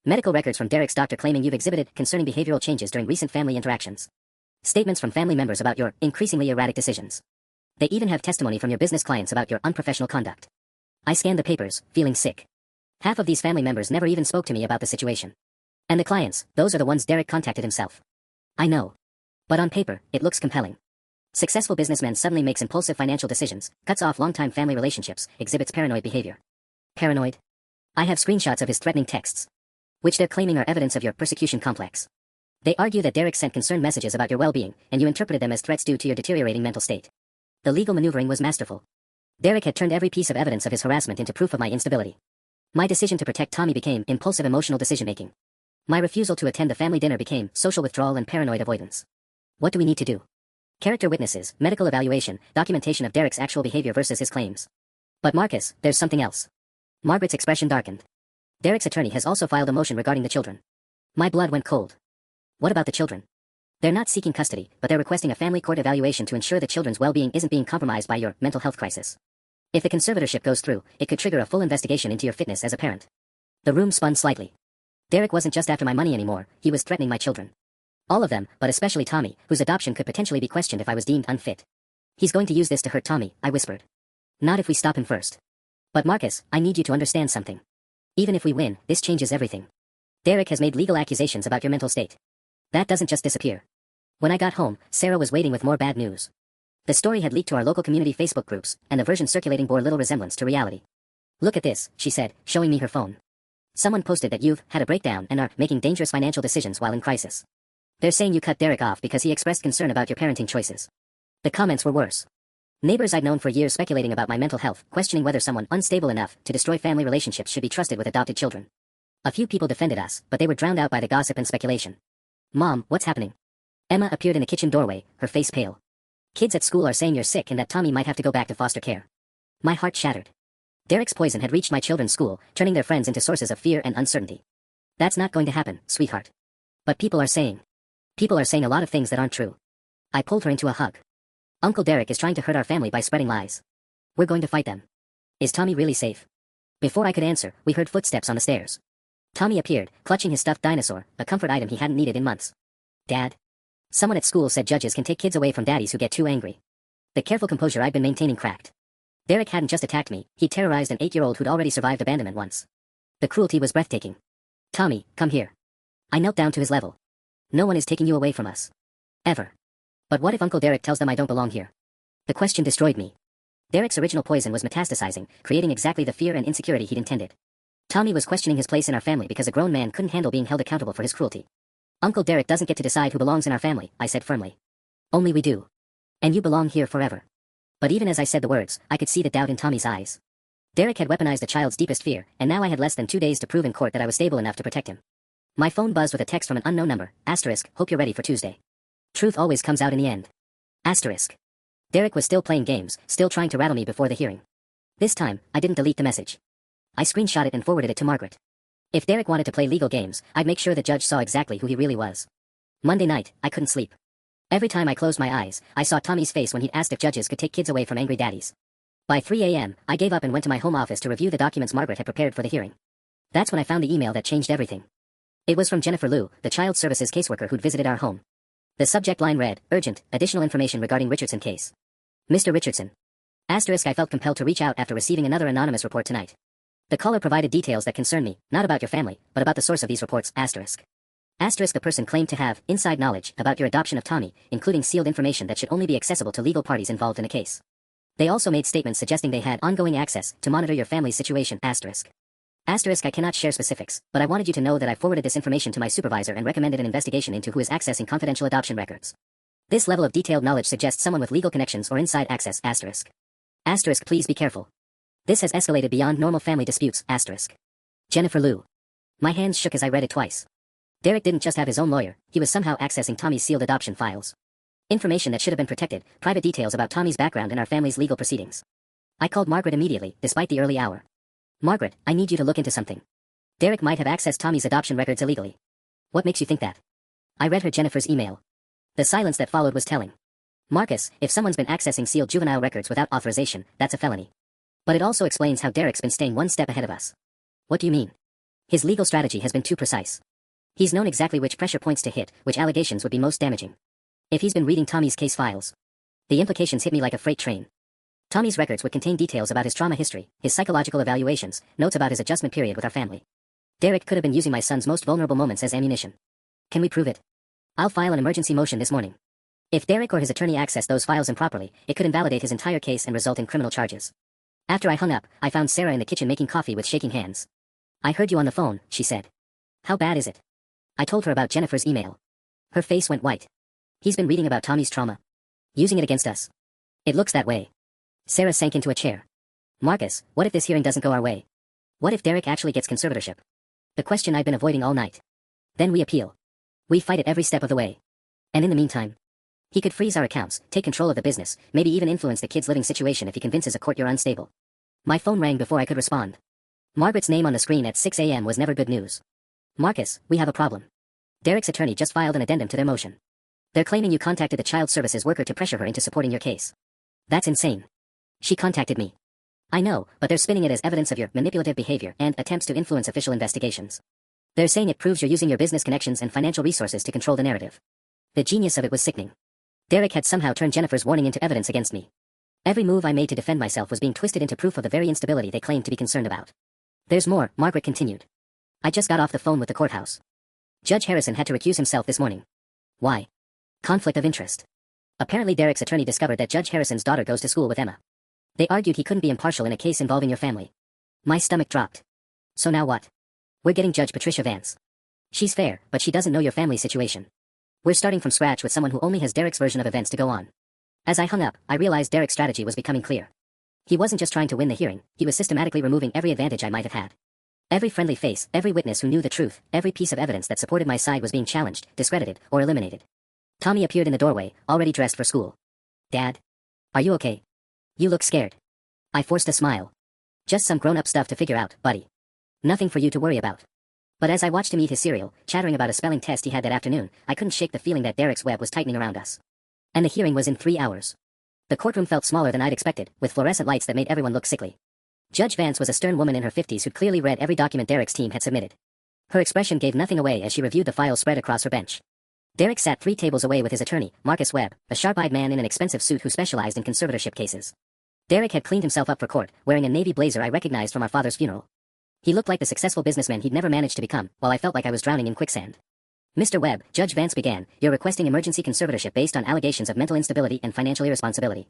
Medical records from Derek's doctor claiming you've exhibited concerning behavioral changes during recent family interactions. Statements from family members about your increasingly erratic decisions. They even have testimony from your business clients about your unprofessional conduct. I scanned the papers, feeling sick. Half of these family members never even spoke to me about the situation. And the clients, those are the ones Derek contacted himself. I know. But on paper, it looks compelling. Successful businessman suddenly makes impulsive financial decisions, cuts off long-time family relationships, exhibits paranoid behavior. Paranoid? I have screenshots of his threatening texts, which they're claiming are evidence of your persecution complex. They argue that Derek sent concerned messages about your well-being, and you interpreted them as threats due to your deteriorating mental state. The legal maneuvering was masterful. Derek had turned every piece of evidence of his harassment into proof of my instability. My decision to protect Tommy became impulsive emotional decision-making. My refusal to attend the family dinner became social withdrawal and paranoid avoidance. What do we need to do? Character witnesses, medical evaluation, documentation of Derek's actual behavior versus his claims. But Marcus, there's something else. Margaret's expression darkened. Derek's attorney has also filed a motion regarding the children. My blood went cold. What about the children? They're not seeking custody, but they're requesting a family court evaluation to ensure the children's well-being isn't being compromised by your mental health crisis. If the conservatorship goes through, it could trigger a full investigation into your fitness as a parent. The room spun slightly. Derek wasn't just after my money anymore, he was threatening my children. All of them, but especially Tommy, whose adoption could potentially be questioned if I was deemed unfit. He's going to use this to hurt Tommy, I whispered. Not if we stop him first. But Marcus, I need you to understand something. Even if we win, this changes everything. Derek has made legal accusations about your mental state. That doesn't just disappear. When I got home, Sarah was waiting with more bad news. The story had leaked to our local community Facebook groups, and the version circulating bore little resemblance to reality. Look at this, she said, showing me her phone. Someone posted that you've had a breakdown and are making dangerous financial decisions while in crisis. They're saying you cut Derek off because he expressed concern about your parenting choices. The comments were worse. Neighbors I'd known for years speculating about my mental health, questioning whether someone unstable enough to destroy family relationships should be trusted with adopted children. A few people defended us, but they were drowned out by the gossip and speculation. Mom, what's happening? Emma appeared in the kitchen doorway, her face pale. Kids at school are saying you're sick and that Tommy might have to go back to foster care. My heart shattered. Derek's poison had reached my children's school, turning their friends into sources of fear and uncertainty. That's not going to happen, sweetheart. But people are saying a lot of things that aren't true. I pulled her into a hug. Uncle Derek is trying to hurt our family by spreading lies. We're going to fight them. Is Tommy really safe? Before I could answer, we heard footsteps on the stairs. Tommy appeared, clutching his stuffed dinosaur, a comfort item he hadn't needed in months. Dad? Someone at school said judges can take kids away from daddies who get too angry. The careful composure I'd been maintaining cracked. Derek hadn't just attacked me, he'd terrorized an 8-year-old who'd already survived abandonment once. The cruelty was breathtaking. Tommy, come here. I knelt down to his level. No one is taking you away from us. Ever. But what if Uncle Derek tells them I don't belong here? The question destroyed me. Derek's original poison was metastasizing, creating exactly the fear and insecurity he'd intended. Tommy was questioning his place in our family because a grown man couldn't handle being held accountable for his cruelty. Uncle Derek doesn't get to decide who belongs in our family, I said firmly. Only we do. And you belong here forever. But even as I said the words, I could see the doubt in Tommy's eyes. Derek had weaponized a child's deepest fear, and now I had less than 2 days to prove in court that I was stable enough to protect him. My phone buzzed with a text from an unknown number, *, hope you're ready for Tuesday. Truth always comes out in the end. *. Derek was still playing games, still trying to rattle me before the hearing. This time, I didn't delete the message. I screenshot it and forwarded it to Margaret. If Derek wanted to play legal games, I'd make sure the judge saw exactly who he really was. Monday night, I couldn't sleep. Every time I closed my eyes, I saw Tommy's face when he'd asked if judges could take kids away from angry daddies. By 3 a.m., I gave up and went to my home office to review the documents Margaret had prepared for the hearing. That's when I found the email that changed everything. It was from Jennifer Liu, the child services caseworker who'd visited our home. The subject line read, "Urgent, additional information regarding Richardson case. Mr. Richardson." I felt compelled to reach out after receiving another anonymous report tonight. The caller provided details that concern me, not about your family, but about the source of these reports, *. The person claimed to have inside knowledge about your adoption of Tommy, including sealed information that should only be accessible to legal parties involved in a case. They also made statements suggesting they had ongoing access to monitor your family's situation, *. I cannot share specifics, but I wanted you to know that I forwarded this information to my supervisor and recommended an investigation into who is accessing confidential adoption records. This level of detailed knowledge suggests someone with legal connections or inside access, *. Please be careful. This has escalated beyond normal family disputes, *. Jennifer Liu. My hands shook as I read it twice. Derek didn't just have his own lawyer, he was somehow accessing Tommy's sealed adoption files. Information that should have been protected, private details about Tommy's background and our family's legal proceedings. I called Margaret immediately, despite the early hour. Margaret, I need you to look into something. Derek might have accessed Tommy's adoption records illegally. What makes you think that? I read her Jennifer's email. The silence that followed was telling. Marcus, if someone's been accessing sealed juvenile records without authorization, that's a felony. But it also explains how Derek's been staying one step ahead of us. What do you mean? His legal strategy has been too precise. He's known exactly which pressure points to hit, which allegations would be most damaging. If he's been reading Tommy's case files, the implications hit me like a freight train. Tommy's records would contain details about his trauma history, his psychological evaluations, notes about his adjustment period with our family. Derek could have been using my son's most vulnerable moments as ammunition. Can we prove it? I'll file an emergency motion this morning. If Derek or his attorney accessed those files improperly, it could invalidate his entire case and result in criminal charges. After I hung up, I found Sarah in the kitchen making coffee with shaking hands. I heard you on the phone, she said. How bad is it? I told her about Jennifer's email. Her face went white. He's been reading about Tommy's trauma. Using it against us. It looks that way. Sarah sank into a chair. Marcus, what if this hearing doesn't go our way? What if Derek actually gets conservatorship? The question I've been avoiding all night. Then we appeal. We fight it every step of the way. And in the meantime, he could freeze our accounts, take control of the business, maybe even influence the kid's living situation if he convinces a court you're unstable. My phone rang before I could respond. Margaret's name on the screen at 6 a.m. was never good news. Marcus, we have a problem. Derek's attorney just filed an addendum to their motion. They're claiming you contacted the child services worker to pressure her into supporting your case. That's insane. She contacted me. I know, but they're spinning it as evidence of your manipulative behavior and attempts to influence official investigations. They're saying it proves you're using your business connections and financial resources to control the narrative. The genius of it was sickening. Derek had somehow turned Jennifer's warning into evidence against me. Every move I made to defend myself was being twisted into proof of the very instability they claimed to be concerned about. There's more, Margaret continued. I just got off the phone with the courthouse. Judge Harrison had to recuse himself this morning. Why? Conflict of interest. Apparently Derek's attorney discovered that Judge Harrison's daughter goes to school with Emma. They argued he couldn't be impartial in a case involving your family. My stomach dropped. So now what? We're getting Judge Patricia Vance. She's fair, but she doesn't know your family situation. We're starting from scratch with someone who only has Derek's version of events to go on. As I hung up, I realized Derek's strategy was becoming clear. He wasn't just trying to win the hearing, he was systematically removing every advantage I might have had. Every friendly face, every witness who knew the truth, every piece of evidence that supported my side was being challenged, discredited, or eliminated. Tommy appeared in the doorway, already dressed for school. "Dad? Are you okay? You look scared." I forced a smile. "Just some grown-up stuff to figure out, buddy. Nothing for you to worry about." But as I watched him eat his cereal, chattering about a spelling test he had that afternoon, I couldn't shake the feeling that Derek's web was tightening around us. And the hearing was in 3 hours. The courtroom felt smaller than I'd expected, with fluorescent lights that made everyone look sickly. Judge Vance was a stern woman in her 50s who'd clearly read every document Derek's team had submitted. Her expression gave nothing away as she reviewed the files spread across her bench. Derek sat 3 tables away with his attorney, Marcus Webb, a sharp-eyed man in an expensive suit who specialized in conservatorship cases. Derek had cleaned himself up for court, wearing a navy blazer I recognized from our father's funeral. He looked like the successful businessman he'd never managed to become, while I felt like I was drowning in quicksand. "Mr. Webb," Judge Vance began, "you're requesting emergency conservatorship based on allegations of mental instability and financial irresponsibility.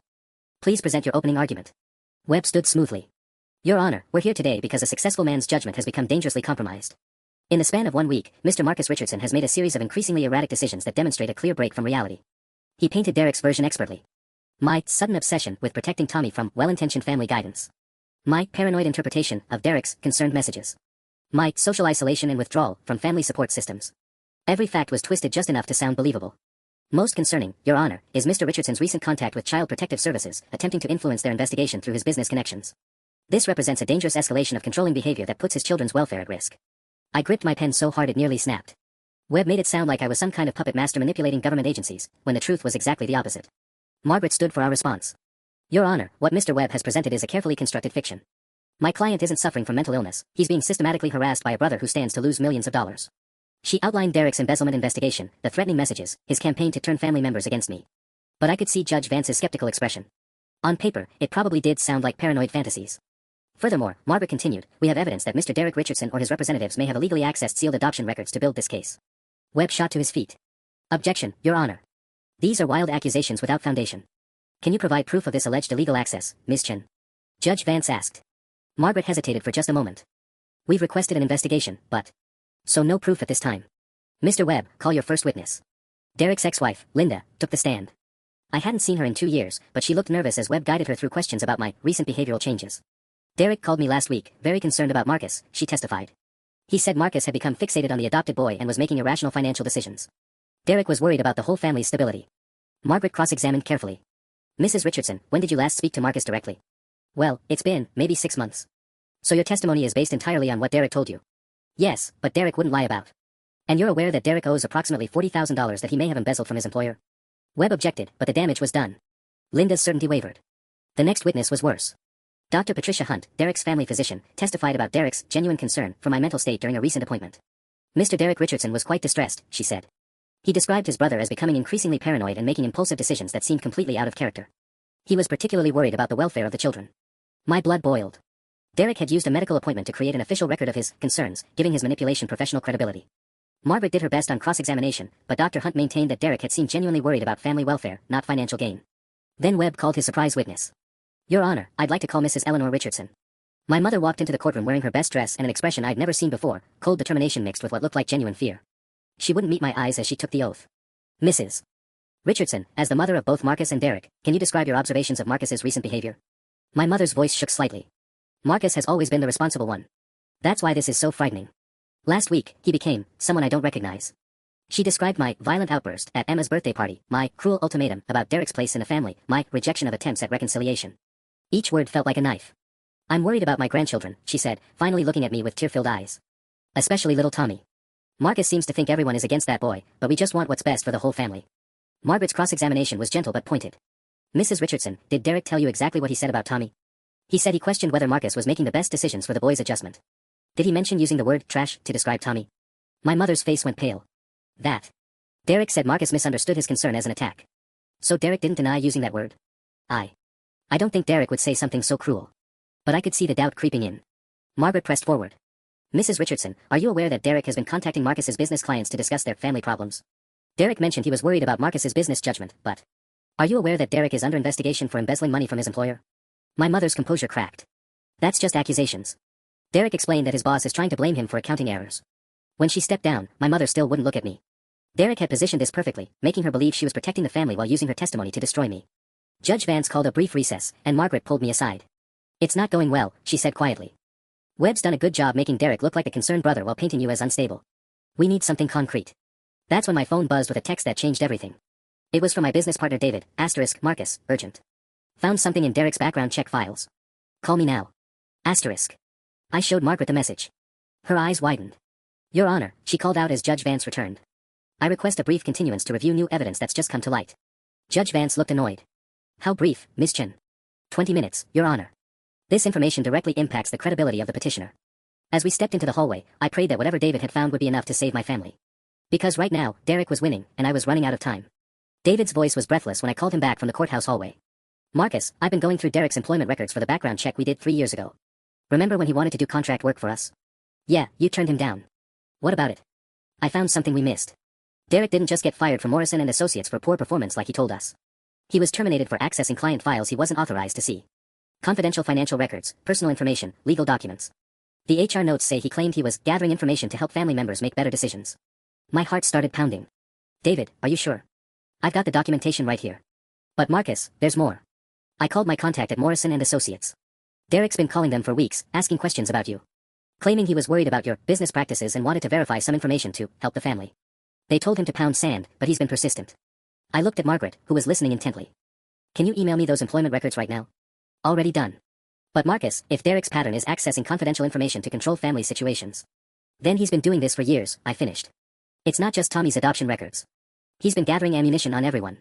Please present your opening argument." Webb stood smoothly. "Your Honor, we're here today because a successful man's judgment has become dangerously compromised. In the span of 1 week, Mr. Marcus Richardson has made a series of increasingly erratic decisions that demonstrate a clear break from reality." He painted Derek's version expertly. "My sudden obsession with protecting Tommy from well-intentioned family guidance. My paranoid interpretation of Derek's concerned messages. My social isolation and withdrawal from family support systems. Every fact was twisted just enough to sound believable. Most concerning, Your Honor, is Mr. Richardson's recent contact with Child Protective Services, attempting to influence their investigation through his business connections. This represents a dangerous escalation of controlling behavior that puts his children's welfare at risk." I gripped my pen so hard it nearly snapped. Webb made it sound like I was some kind of puppet master manipulating government agencies, when the truth was exactly the opposite. Margaret stood for our response. "Your Honor, what Mr. Webb has presented is a carefully constructed fiction. My client isn't suffering from mental illness, he's being systematically harassed by a brother who stands to lose millions of dollars." She outlined Derek's embezzlement investigation, the threatening messages, his campaign to turn family members against me. But I could see Judge Vance's skeptical expression. On paper, it probably did sound like paranoid fantasies. Furthermore, Margaret continued, "We have evidence that Mr. Derek Richardson or his representatives may have illegally accessed sealed adoption records to build this case." Webb shot to his feet. "Objection, Your Honor. These are wild accusations without foundation. Can you provide proof of this alleged illegal access, Ms. Chen?" Judge Vance asked. Margaret hesitated for just a moment. "We've requested an investigation, but... so no proof at this time. Mr. Webb, call your first witness." Derek's ex-wife, Linda, took the stand. I hadn't seen her in 2 years, but she looked nervous as Webb guided her through questions about my recent behavioral changes. "Derek called me last week, very concerned about Marcus," she testified. "He said Marcus had become fixated on the adopted boy and was making irrational financial decisions. Derek was worried about the whole family's stability." Margaret cross-examined carefully. "Mrs. Richardson, when did you last speak to Marcus directly?" "Well, it's been, maybe 6 months. So your testimony is based entirely on what Derek told you?" "Yes, but Derek wouldn't lie about." "And you're aware that Derek owes approximately $40,000 that he may have embezzled from his employer?" Webb objected, but the damage was done. Linda's certainty wavered. The next witness was worse. Dr. Patricia Hunt, Derek's family physician, testified about Derek's genuine concern for my mental state during a recent appointment. "Mr. Derek Richardson was quite distressed," she said. "He described his brother as becoming increasingly paranoid and making impulsive decisions that seemed completely out of character. He was particularly worried about the welfare of the children." My blood boiled. Derek had used a medical appointment to create an official record of his concerns, giving his manipulation professional credibility. Margaret did her best on cross-examination, but Dr. Hunt maintained that Derek had seemed genuinely worried about family welfare, not financial gain. Then Webb called his surprise witness. "Your Honor, I'd like to call Mrs. Eleanor Richardson." My mother walked into the courtroom wearing her best dress and an expression I'd never seen before, cold determination mixed with what looked like genuine fear. She wouldn't meet my eyes as she took the oath. "Mrs. Richardson, as the mother of both Marcus and Derek, can you describe your observations of Marcus's recent behavior?" My mother's voice shook slightly. "Marcus has always been the responsible one. That's why this is so frightening. Last week, he became someone I don't recognize." She described my violent outburst at Emma's birthday party, my cruel ultimatum about Derek's place in the family, my rejection of attempts at reconciliation. Each word felt like a knife. "I'm worried about my grandchildren," she said, finally looking at me with tear-filled eyes. "Especially little Tommy. Marcus seems to think everyone is against that boy, but we just want what's best for the whole family." Margaret's cross-examination was gentle but pointed. "Mrs. Richardson, did Derek tell you exactly what he said about Tommy?" "He said he questioned whether Marcus was making the best decisions for the boy's adjustment." "Did he mention using the word trash to describe Tommy?" My mother's face went pale. "That. Derek said Marcus misunderstood his concern as an attack. So Derek didn't deny using that word?" I don't think Derek would say something so cruel. But I could see the doubt creeping in. Margaret pressed forward. "Mrs. Richardson, are you aware that Derek has been contacting Marcus's business clients to discuss their family problems?" Derek mentioned he was worried about Marcus's business judgment, but... "Are you aware that Derek is under investigation for embezzling money from his employer?" My mother's composure cracked. "That's just accusations." Derek explained that his boss is trying to blame him for accounting errors. When she stepped down, my mother still wouldn't look at me. Derek had positioned this perfectly, making her believe she was protecting the family while using her testimony to destroy me. Judge Vance called a brief recess, and Margaret pulled me aside. It's not going well, she said quietly. Webb's done a good job making Derek look like a concerned brother while painting you as unstable. We need something concrete. That's when my phone buzzed with a text that changed everything. It was from my business partner David, Marcus, urgent. Found something in Derek's background check files. Call me now. I showed Margaret the message. Her eyes widened. Your Honor, she called out as Judge Vance returned. I request a brief continuance to review new evidence that's just come to light. Judge Vance looked annoyed. How brief, Ms. Chen? 20 minutes, Your Honor. This information directly impacts the credibility of the petitioner. As we stepped into the hallway, I prayed that whatever David had found would be enough to save my family. Because right now, Derek was winning, and I was running out of time. David's voice was breathless when I called him back from the courthouse hallway. Marcus, I've been going through Derek's employment records for the background check we did 3 years ago. Remember when he wanted to do contract work for us? Yeah, you turned him down. What about it? I found something we missed. Derek didn't just get fired from Morrison and Associates for poor performance like he told us. He was terminated for accessing client files he wasn't authorized to see. Confidential financial records, personal information, legal documents. The HR notes say he claimed he was gathering information to help family members make better decisions. My heart started pounding. David, are you sure? I've got the documentation right here. But Marcus, there's more. I called my contact at Morrison and Associates. Derek's been calling them for weeks, asking questions about you. Claiming he was worried about your business practices and wanted to verify some information to help the family. They told him to pound sand, but he's been persistent. I looked at Margaret, who was listening intently. Can you email me those employment records right now? Already done. But Marcus, if Derek's pattern is accessing confidential information to control family situations, then he's been doing this for years, I finished. It's not just Tommy's adoption records. He's been gathering ammunition on everyone.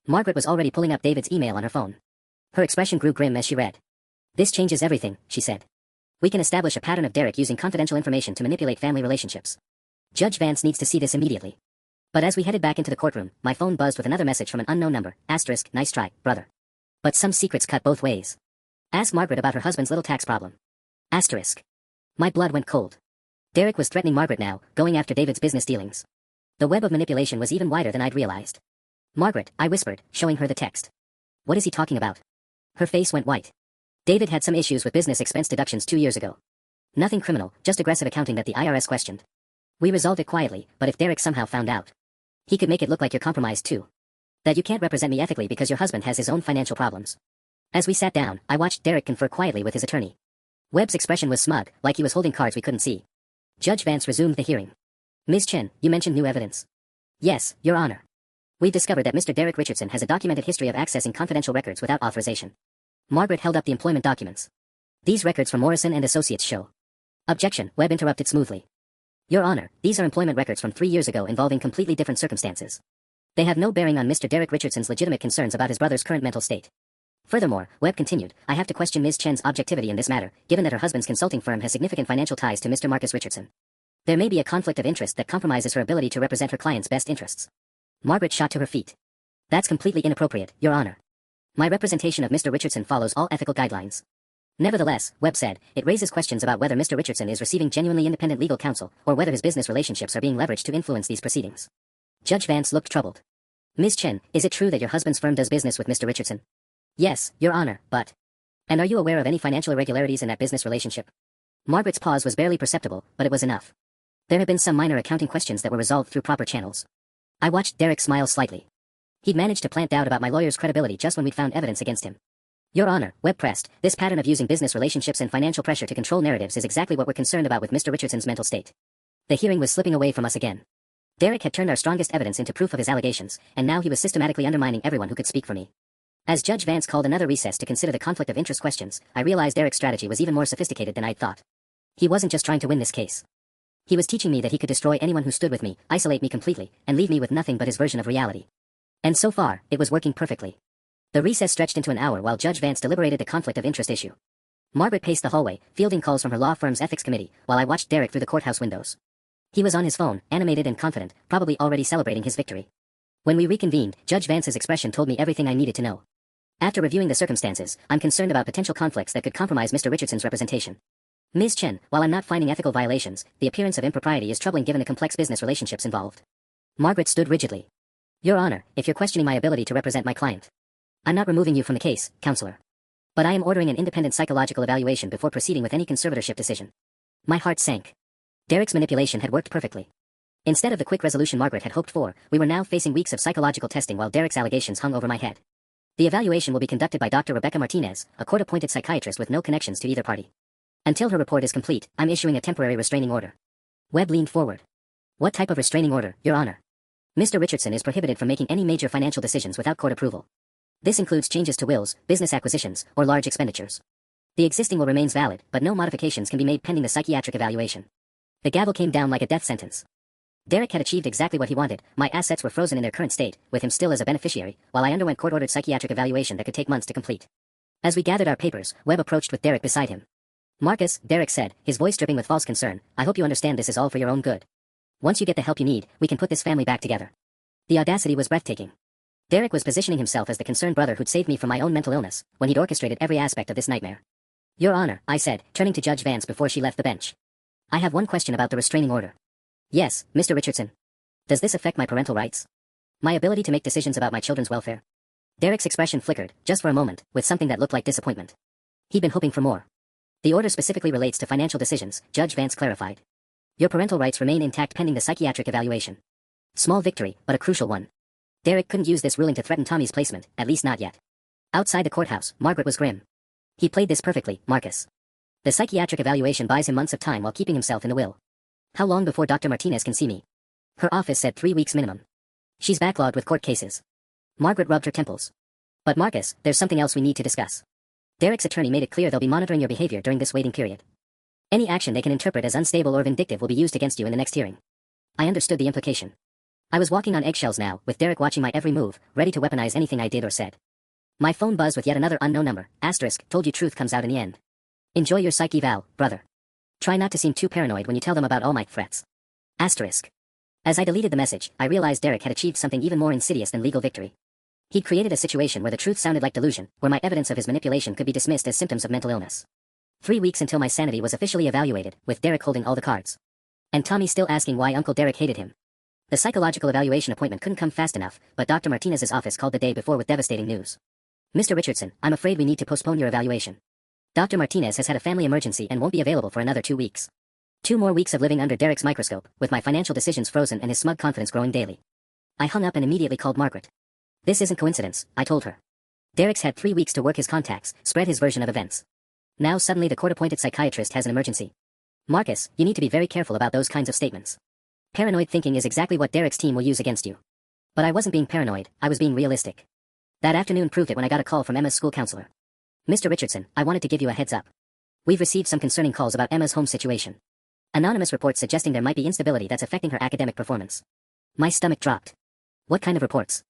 Margaret was already pulling up David's email on her phone. Her expression grew grim as she read. This changes everything, she said. We can establish a pattern of Derek using confidential information to manipulate family relationships. Judge Vance needs to see this immediately. But as we headed back into the courtroom, my phone buzzed with another message from an unknown number, nice try, brother. But some secrets cut both ways. Ask Margaret about her husband's little tax problem. My blood went cold. Derek was threatening Margaret now, going after David's business dealings. The web of manipulation was even wider than I'd realized. Margaret, I whispered, showing her the text. What is he talking about? Her face went white. David had some issues with business expense deductions 2 years ago. Nothing criminal, just aggressive accounting that the IRS questioned. We resolved it quietly, but if Derek somehow found out, he could make it look like you're compromised too. That you can't represent me ethically because your husband has his own financial problems. As we sat down, I watched Derek confer quietly with his attorney. Webb's expression was smug, like he was holding cards we couldn't see. Judge Vance resumed the hearing. Ms. Chen, you mentioned new evidence. Yes, Your Honor. We've discovered that Mr. Derek Richardson has a documented history of accessing confidential records without authorization. Margaret held up the employment documents. These records from Morrison and Associates show. Objection, Webb interrupted smoothly. Your Honor, these are employment records from 3 years ago involving completely different circumstances. They have no bearing on Mr. Derek Richardson's legitimate concerns about his brother's current mental state. Furthermore, Webb continued, I have to question Ms. Chen's objectivity in this matter, given that her husband's consulting firm has significant financial ties to Mr. Marcus Richardson. There may be a conflict of interest that compromises her ability to represent her client's best interests. Margaret shot to her feet. That's completely inappropriate, Your Honor. My representation of Mr. Richardson follows all ethical guidelines. Nevertheless, Webb said, it raises questions about whether Mr. Richardson is receiving genuinely independent legal counsel, or whether his business relationships are being leveraged to influence these proceedings. Judge Vance looked troubled. Ms. Chen, is it true that your husband's firm does business with Mr. Richardson? Yes, Your Honor, but... And are you aware of any financial irregularities in that business relationship? Margaret's pause was barely perceptible, but it was enough. There had been some minor accounting questions that were resolved through proper channels. I watched Derek smile slightly. He'd managed to plant doubt about my lawyer's credibility just when we'd found evidence against him. Your Honor, Webb pressed, this pattern of using business relationships and financial pressure to control narratives is exactly what we're concerned about with Mr. Richardson's mental state. The hearing was slipping away from us again. Derek had turned our strongest evidence into proof of his allegations, and now he was systematically undermining everyone who could speak for me. As Judge Vance called another recess to consider the conflict of interest questions, I realized Derek's strategy was even more sophisticated than I'd thought. He wasn't just trying to win this case. He was teaching me that he could destroy anyone who stood with me, isolate me completely, and leave me with nothing but his version of reality. And so far, it was working perfectly. The recess stretched into an hour while Judge Vance deliberated the conflict of interest issue. Margaret paced the hallway, fielding calls from her law firm's ethics committee, while I watched Derek through the courthouse windows. He was on his phone, animated and confident, probably already celebrating his victory. When we reconvened, Judge Vance's expression told me everything I needed to know. After reviewing the circumstances, I'm concerned about potential conflicts that could compromise Mr. Richardson's representation. Ms. Chen, while I'm not finding ethical violations, the appearance of impropriety is troubling given the complex business relationships involved. Margaret stood rigidly. Your Honor, if you're questioning my ability to represent my client, I'm not removing you from the case, counselor. But I am ordering an independent psychological evaluation before proceeding with any conservatorship decision. My heart sank. Derek's manipulation had worked perfectly. Instead of the quick resolution Margaret had hoped for, we were now facing weeks of psychological testing while Derek's allegations hung over my head. The evaluation will be conducted by Dr. Rebecca Martinez, a court-appointed psychiatrist with no connections to either party. Until her report is complete, I'm issuing a temporary restraining order. Webb leaned forward. What type of restraining order, Your Honor? Mr. Richardson is prohibited from making any major financial decisions without court approval. This includes changes to wills, business acquisitions, or large expenditures. The existing will remains valid, but no modifications can be made pending the psychiatric evaluation. The gavel came down like a death sentence. Derek had achieved exactly what he wanted. My assets were frozen in their current state, with him still as a beneficiary, while I underwent court-ordered psychiatric evaluation that could take months to complete. As we gathered our papers, Webb approached with Derek beside him. Marcus, Derek said, his voice dripping with false concern, I hope you understand this is all for your own good. Once you get the help you need, we can put this family back together. The audacity was breathtaking. Derek was positioning himself as the concerned brother who'd saved me from my own mental illness, when he'd orchestrated every aspect of this nightmare. Your Honor, I said, turning to Judge Vance before she left the bench. I have one question about the restraining order. Yes, Mr. Richardson. Does this affect my parental rights? My ability to make decisions about my children's welfare? Derek's expression flickered, just for a moment, with something that looked like disappointment. He'd been hoping for more. The order specifically relates to financial decisions, Judge Vance clarified. Your parental rights remain intact pending the psychiatric evaluation. Small victory, but a crucial one. Derek couldn't use this ruling to threaten Tommy's placement, at least not yet. Outside the courthouse, Margaret was grim. He played this perfectly, Marcus. The psychiatric evaluation buys him months of time while keeping himself in the will. How long before Dr. Martinez can see me? Her office said 3 weeks minimum. She's backlogged with court cases. Margaret rubbed her temples. But Marcus, there's something else we need to discuss. Derek's attorney made it clear they'll be monitoring your behavior during this waiting period. Any action they can interpret as unstable or vindictive will be used against you in the next hearing. I understood the implication. I was walking on eggshells now, with Derek watching my every move, ready to weaponize anything I did or said. My phone buzzed with yet another unknown number. Asterisk, told you truth comes out in the end. Enjoy your psych eval, brother. Try not to seem too paranoid when you tell them about all my threats. Asterisk. As I deleted the message, I realized Derek had achieved something even more insidious than legal victory. He'd created a situation where the truth sounded like delusion, where my evidence of his manipulation could be dismissed as symptoms of mental illness. 3 weeks until my sanity was officially evaluated, with Derek holding all the cards. And Tommy still asking why Uncle Derek hated him. The psychological evaluation appointment couldn't come fast enough, but Dr. Martinez's office called the day before with devastating news. Mr. Richardson, I'm afraid we need to postpone your evaluation. Dr. Martinez has had a family emergency and won't be available for another 2 weeks. 2 more weeks of living under Derek's microscope, with my financial decisions frozen and his smug confidence growing daily. I hung up and immediately called Margaret. This isn't coincidence, I told her. Derek's had 3 weeks to work his contacts, spread his version of events. Now suddenly the court-appointed psychiatrist has an emergency. Marcus, you need to be very careful about those kinds of statements. Paranoid thinking is exactly what Derek's team will use against you. But I wasn't being paranoid, I was being realistic. That afternoon proved it when I got a call from Emma's school counselor. Mr. Richardson, I wanted to give you a heads up. We've received some concerning calls about Emma's home situation. Anonymous reports suggesting there might be instability that's affecting her academic performance. My stomach dropped. What kind of reports?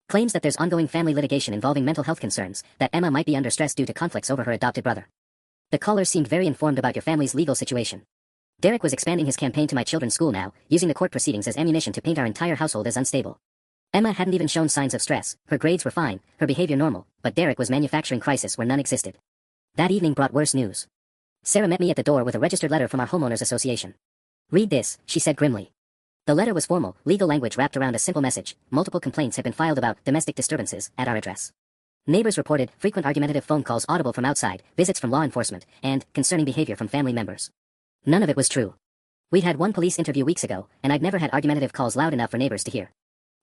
Claims that there's ongoing family litigation involving mental health concerns, that Emma might be under stress due to conflicts over her adopted brother. The callers seemed very informed about your family's legal situation. Derek was expanding his campaign to my children's school now, using the court proceedings as ammunition to paint our entire household as unstable. Emma hadn't even shown signs of stress, her grades were fine, her behavior normal, but Derek was manufacturing crisis where none existed. That evening brought worse news. Sarah met me at the door with a registered letter from our homeowners association. Read this, she said grimly. The letter was formal, legal language wrapped around a simple message. Multiple complaints had been filed about domestic disturbances at our address. Neighbors reported frequent argumentative phone calls audible from outside, visits from law enforcement, and concerning behavior from family members. None of it was true. We'd had one police interview weeks ago, and I'd never had argumentative calls loud enough for neighbors to hear.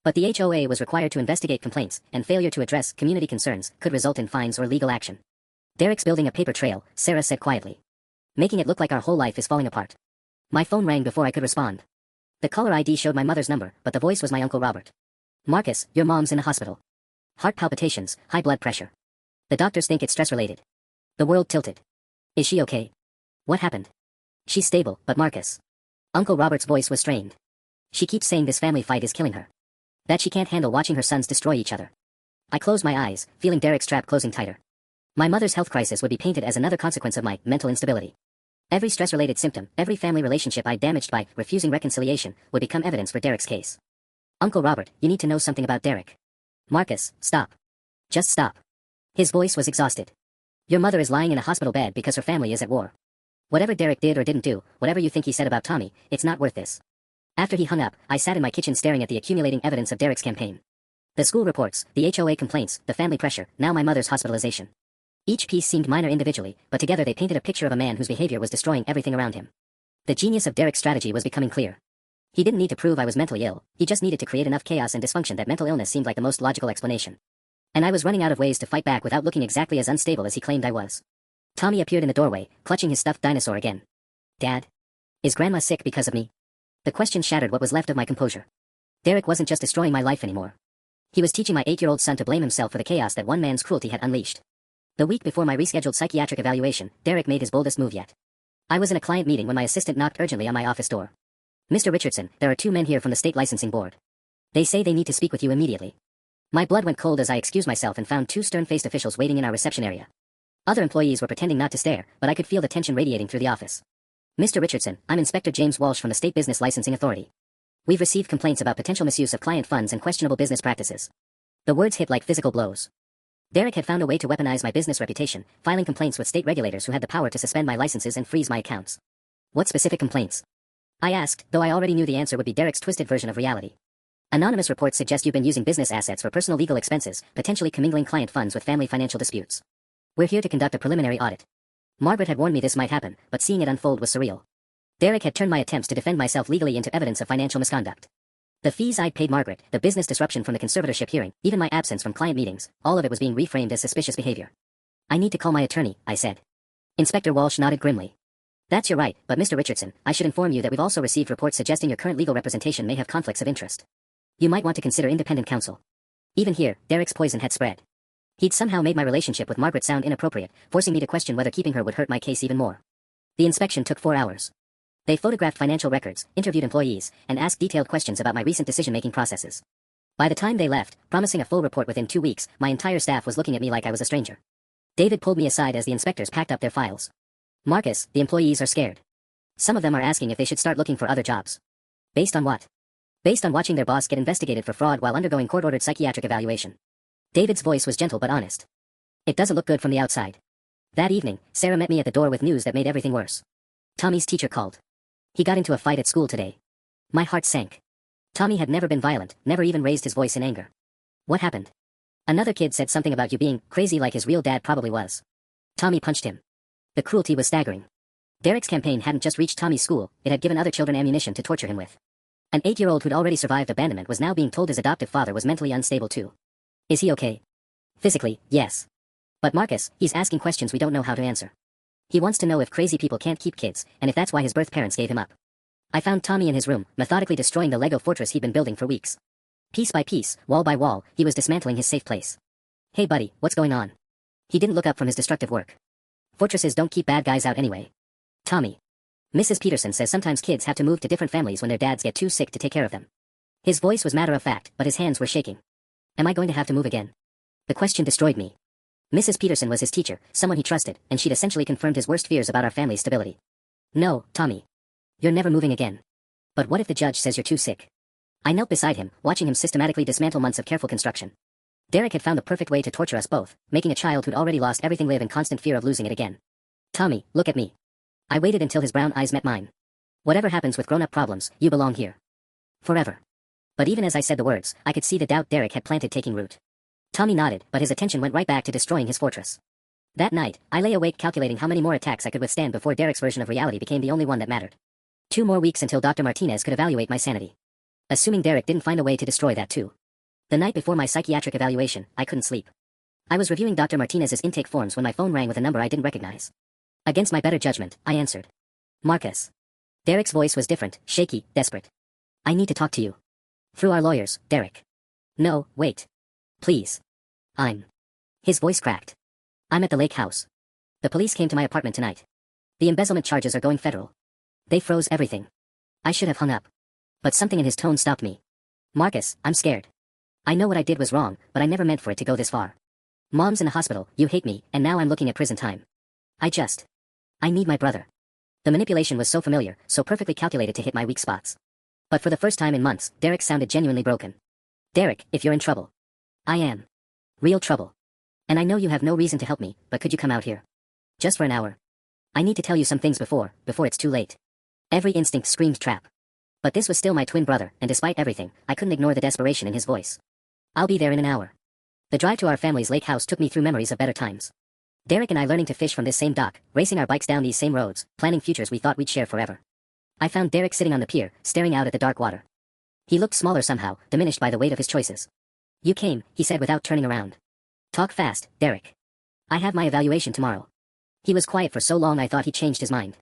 But the HOA was required to investigate complaints, and failure to address community concerns could result in fines or legal action. Derek's building a paper trail, Sarah said quietly. Making it look like our whole life is falling apart. My phone rang before I could respond. The caller ID showed my mother's number, but the voice was my Uncle Robert. Marcus, your mom's in the hospital. Heart palpitations, high blood pressure. The doctors think it's stress-related. The world tilted. Is she okay? What happened? She's stable, but Marcus. Uncle Robert's voice was strained. She keeps saying this family fight is killing her. That she can't handle watching her sons destroy each other. I closed my eyes, feeling Derek's trap closing tighter. My mother's health crisis would be painted as another consequence of my mental instability. Every stress-related symptom, every family relationship I damaged by refusing reconciliation would become evidence for Derek's case. Uncle Robert, you need to know something about Derek. Marcus, stop. Just stop. His voice was exhausted. Your mother is lying in a hospital bed because her family is at war. Whatever Derek did or didn't do, whatever you think he said about Tommy, it's not worth this. After he hung up, I sat in my kitchen staring at the accumulating evidence of Derek's campaign. The school reports, the HOA complaints, the family pressure, now my mother's hospitalization. Each piece seemed minor individually, but together they painted a picture of a man whose behavior was destroying everything around him. The genius of Derek's strategy was becoming clear. He didn't need to prove I was mentally ill, he just needed to create enough chaos and dysfunction that mental illness seemed like the most logical explanation. And I was running out of ways to fight back without looking exactly as unstable as he claimed I was. Tommy appeared in the doorway, clutching his stuffed dinosaur again. Dad? Is Grandma sick because of me? The question shattered what was left of my composure. Derek wasn't just destroying my life anymore. He was teaching my 8-year-old son to blame himself for the chaos that one man's cruelty had unleashed. The week before my rescheduled psychiatric evaluation, Derek made his boldest move yet. I was in a client meeting when my assistant knocked urgently on my office door. Mr. Richardson, there are 2 men here from the state licensing board. They say they need to speak with you immediately. My blood went cold as I excused myself and found 2 stern-faced officials waiting in our reception area. Other employees were pretending not to stare, but I could feel the tension radiating through the office. Mr. Richardson, I'm Inspector James Walsh from the State Business Licensing Authority. We've received complaints about potential misuse of client funds and questionable business practices. The words hit like physical blows. Derek had found a way to weaponize my business reputation, filing complaints with state regulators who had the power to suspend my licenses and freeze my accounts. What specific complaints? I asked, though I already knew the answer would be Derek's twisted version of reality. Anonymous reports suggest you've been using business assets for personal legal expenses, potentially commingling client funds with family financial disputes. We're here to conduct a preliminary audit. Margaret had warned me this might happen, but seeing it unfold was surreal. Derek had turned my attempts to defend myself legally into evidence of financial misconduct. The fees I'd paid Margaret, the business disruption from the conservatorship hearing, even my absence from client meetings, all of it was being reframed as suspicious behavior. I need to call my attorney, I said. Inspector Walsh nodded grimly. That's your right, but Mr. Richardson, I should inform you that we've also received reports suggesting your current legal representation may have conflicts of interest. You might want to consider independent counsel. Even here, Derek's poison had spread. He'd somehow made my relationship with Margaret sound inappropriate, forcing me to question whether keeping her would hurt my case even more. The inspection took 4 hours. They photographed financial records, interviewed employees, and asked detailed questions about my recent decision-making processes. By the time they left, promising a full report within 2 weeks, my entire staff was looking at me like I was a stranger. David pulled me aside as the inspectors packed up their files. Marcus, the employees are scared. Some of them are asking if they should start looking for other jobs. Based on what? Based on watching their boss get investigated for fraud while undergoing court-ordered psychiatric evaluation. David's voice was gentle but honest. It doesn't look good from the outside. That evening, Sarah met me at the door with news that made everything worse. Tommy's teacher called. He got into a fight at school today. My heart sank. Tommy had never been violent, never even raised his voice in anger. What happened? Another kid said something about you being crazy like his real dad probably was. Tommy punched him. The cruelty was staggering. Derek's campaign hadn't just reached Tommy's school, it had given other children ammunition to torture him with. An 8-year-old who'd already survived abandonment was now being told his adoptive father was mentally unstable too. Is he okay? Physically, yes. But Marcus, he's asking questions we don't know how to answer. He wants to know if crazy people can't keep kids, and if that's why his birth parents gave him up. I found Tommy in his room, methodically destroying the Lego fortress he'd been building for weeks. Piece by piece, wall by wall, he was dismantling his safe place. Hey buddy, what's going on? He didn't look up from his destructive work. Fortresses don't keep bad guys out anyway. Tommy. Mrs. Peterson says sometimes kids have to move to different families when their dads get too sick to take care of them. His voice was matter-of-fact, but his hands were shaking. Am I going to have to move again? The question destroyed me. Mrs. Peterson was his teacher, someone he trusted, and she'd essentially confirmed his worst fears about our family's stability. No, Tommy. You're never moving again. But what if the judge says you're too sick? I knelt beside him, watching him systematically dismantle months of careful construction. Derek had found the perfect way to torture us both, making a child who'd already lost everything live in constant fear of losing it again. Tommy, look at me. I waited until his brown eyes met mine. Whatever happens with grown-up problems, you belong here. Forever. But even as I said the words, I could see the doubt Derek had planted taking root. Tommy nodded, but his attention went right back to destroying his fortress. That night, I lay awake calculating how many more attacks I could withstand before Derek's version of reality became the only one that mattered. 2 more weeks until Dr. Martinez could evaluate my sanity. Assuming Derek didn't find a way to destroy that too. The night before my psychiatric evaluation, I couldn't sleep. I was reviewing Dr. Martinez's intake forms when my phone rang with a number I didn't recognize. Against my better judgment, I answered. Marcus. Derek's voice was different, shaky, desperate. I need to talk to you. Through our lawyers, Derek. No, wait. Please. His voice cracked. I'm at the lake house. The police came to my apartment tonight. The embezzlement charges are going federal. They froze everything. I should have hung up. But something in his tone stopped me. Marcus, I'm scared. I know what I did was wrong, but I never meant for it to go this far. Mom's in the hospital, you hate me, and now I'm looking at prison time. I need my brother. The manipulation was so familiar, so perfectly calculated to hit my weak spots. But for the first time in months, Derek sounded genuinely broken. Derek, if you're in trouble. I am. Real trouble. And I know you have no reason to help me, but could you come out here? Just for an hour. I need to tell you some things before it's too late. Every instinct screamed trap. But this was still my twin brother, and despite everything, I couldn't ignore the desperation in his voice. I'll be there in an hour. The drive to our family's lake house took me through memories of better times. Derek and I learning to fish from this same dock, racing our bikes down these same roads, planning futures we thought we'd share forever. I found Derek sitting on the pier, staring out at the dark water. He looked smaller somehow, diminished by the weight of his choices. You came, he said without turning around. Talk fast, Derek. I have my evaluation tomorrow. He was quiet for so long I thought he changed his mind.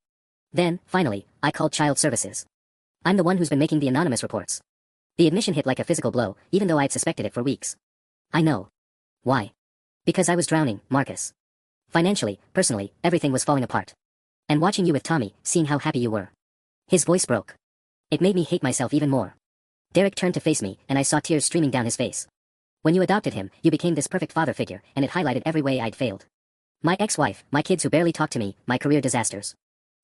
Then, finally, I called child services. I'm the one who's been making the anonymous reports. The admission hit like a physical blow, even though I'd suspected it for weeks. I know. Why? Because I was drowning, Marcus. Financially, personally, everything was falling apart. And watching you with Tommy, seeing how happy you were. His voice broke. It made me hate myself even more. Derek turned to face me, and I saw tears streaming down his face. When you adopted him, you became this perfect father figure, and it highlighted every way I'd failed. My ex-wife, my kids who barely talked to me, my career disasters.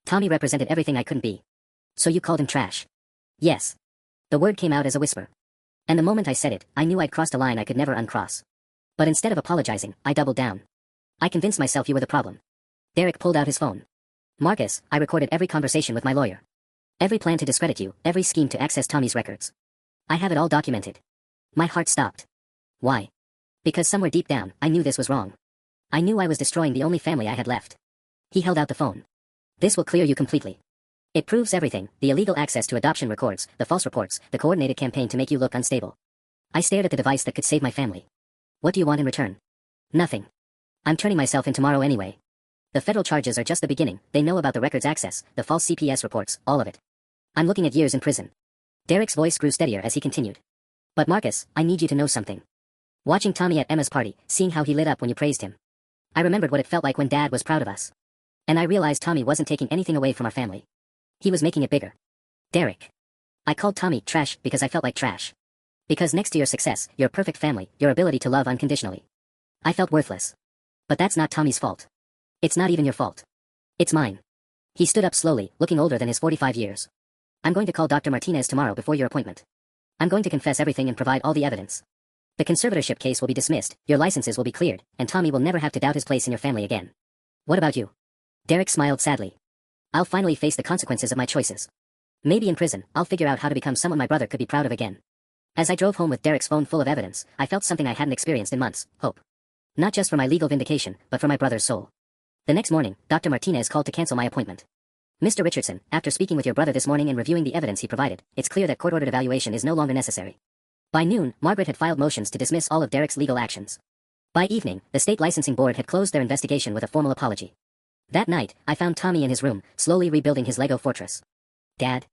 Tommy represented everything I couldn't be. So you called him trash. Yes. The word came out as a whisper. And the moment I said it, I knew I'd crossed a line I could never uncross. But instead of apologizing, I doubled down. I convinced myself you were the problem. Derek pulled out his phone. Marcus, I recorded every conversation with my lawyer. Every plan to discredit you, every scheme to access Tommy's records. I have it all documented. My heart stopped. Why? Because somewhere deep down, I knew this was wrong. I knew I was destroying the only family I had left. He held out the phone. This will clear you completely. It proves everything, the illegal access to adoption records, the false reports, the coordinated campaign to make you look unstable. I stared at the device that could save my family. What do you want in return? Nothing. I'm turning myself in tomorrow anyway. The federal charges are just the beginning, they know about the records access, the false CPS reports, all of it. I'm looking at years in prison. Derek's voice grew steadier as he continued. But Marcus, I need you to know something. Watching Tommy at Emma's party, seeing how he lit up when you praised him. I remembered what it felt like when Dad was proud of us. And I realized Tommy wasn't taking anything away from our family. He was making it bigger. Derek. I called Tommy trash because I felt like trash. Because next to your success, your perfect family, your ability to love unconditionally, I felt worthless. But that's not Tommy's fault. It's not even your fault. It's mine. He stood up slowly, looking older than his 45 years. I'm going to call Dr. Martinez tomorrow before your appointment. I'm going to confess everything and provide all the evidence. The conservatorship case will be dismissed, your licenses will be cleared, and Tommy will never have to doubt his place in your family again. What about you? Derek smiled sadly. I'll finally face the consequences of my choices. Maybe in prison, I'll figure out how to become someone my brother could be proud of again. As I drove home with Derek's phone full of evidence, I felt something I hadn't experienced in months, hope. Not just for my legal vindication, but for my brother's soul. The next morning, Dr. Martinez called to cancel my appointment. Mr. Richardson, after speaking with your brother this morning and reviewing the evidence he provided, it's clear that court-ordered evaluation is no longer necessary. By noon, Margaret had filed motions to dismiss all of Derek's legal actions. By evening, the state licensing board had closed their investigation with a formal apology. That night, I found Tommy in his room, slowly rebuilding his Lego fortress. Dad?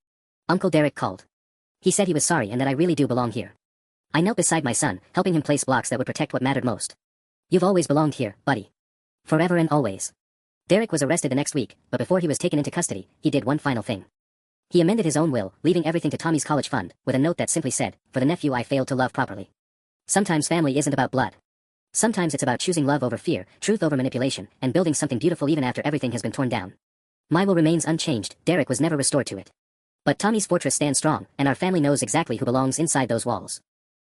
Uncle Derek called. He said he was sorry and that I really do belong here. I knelt beside my son, helping him place blocks that would protect what mattered most. You've always belonged here, buddy. Forever and always. Derek was arrested the next week, but before he was taken into custody, he did one final thing. He amended his own will, leaving everything to Tommy's college fund, with a note that simply said, "For the nephew I failed to love properly." Sometimes family isn't about blood. Sometimes it's about choosing love over fear, truth over manipulation, and building something beautiful even after everything has been torn down. My will remains unchanged, Derek was never restored to it. But Tommy's fortress stands strong, and our family knows exactly who belongs inside those walls.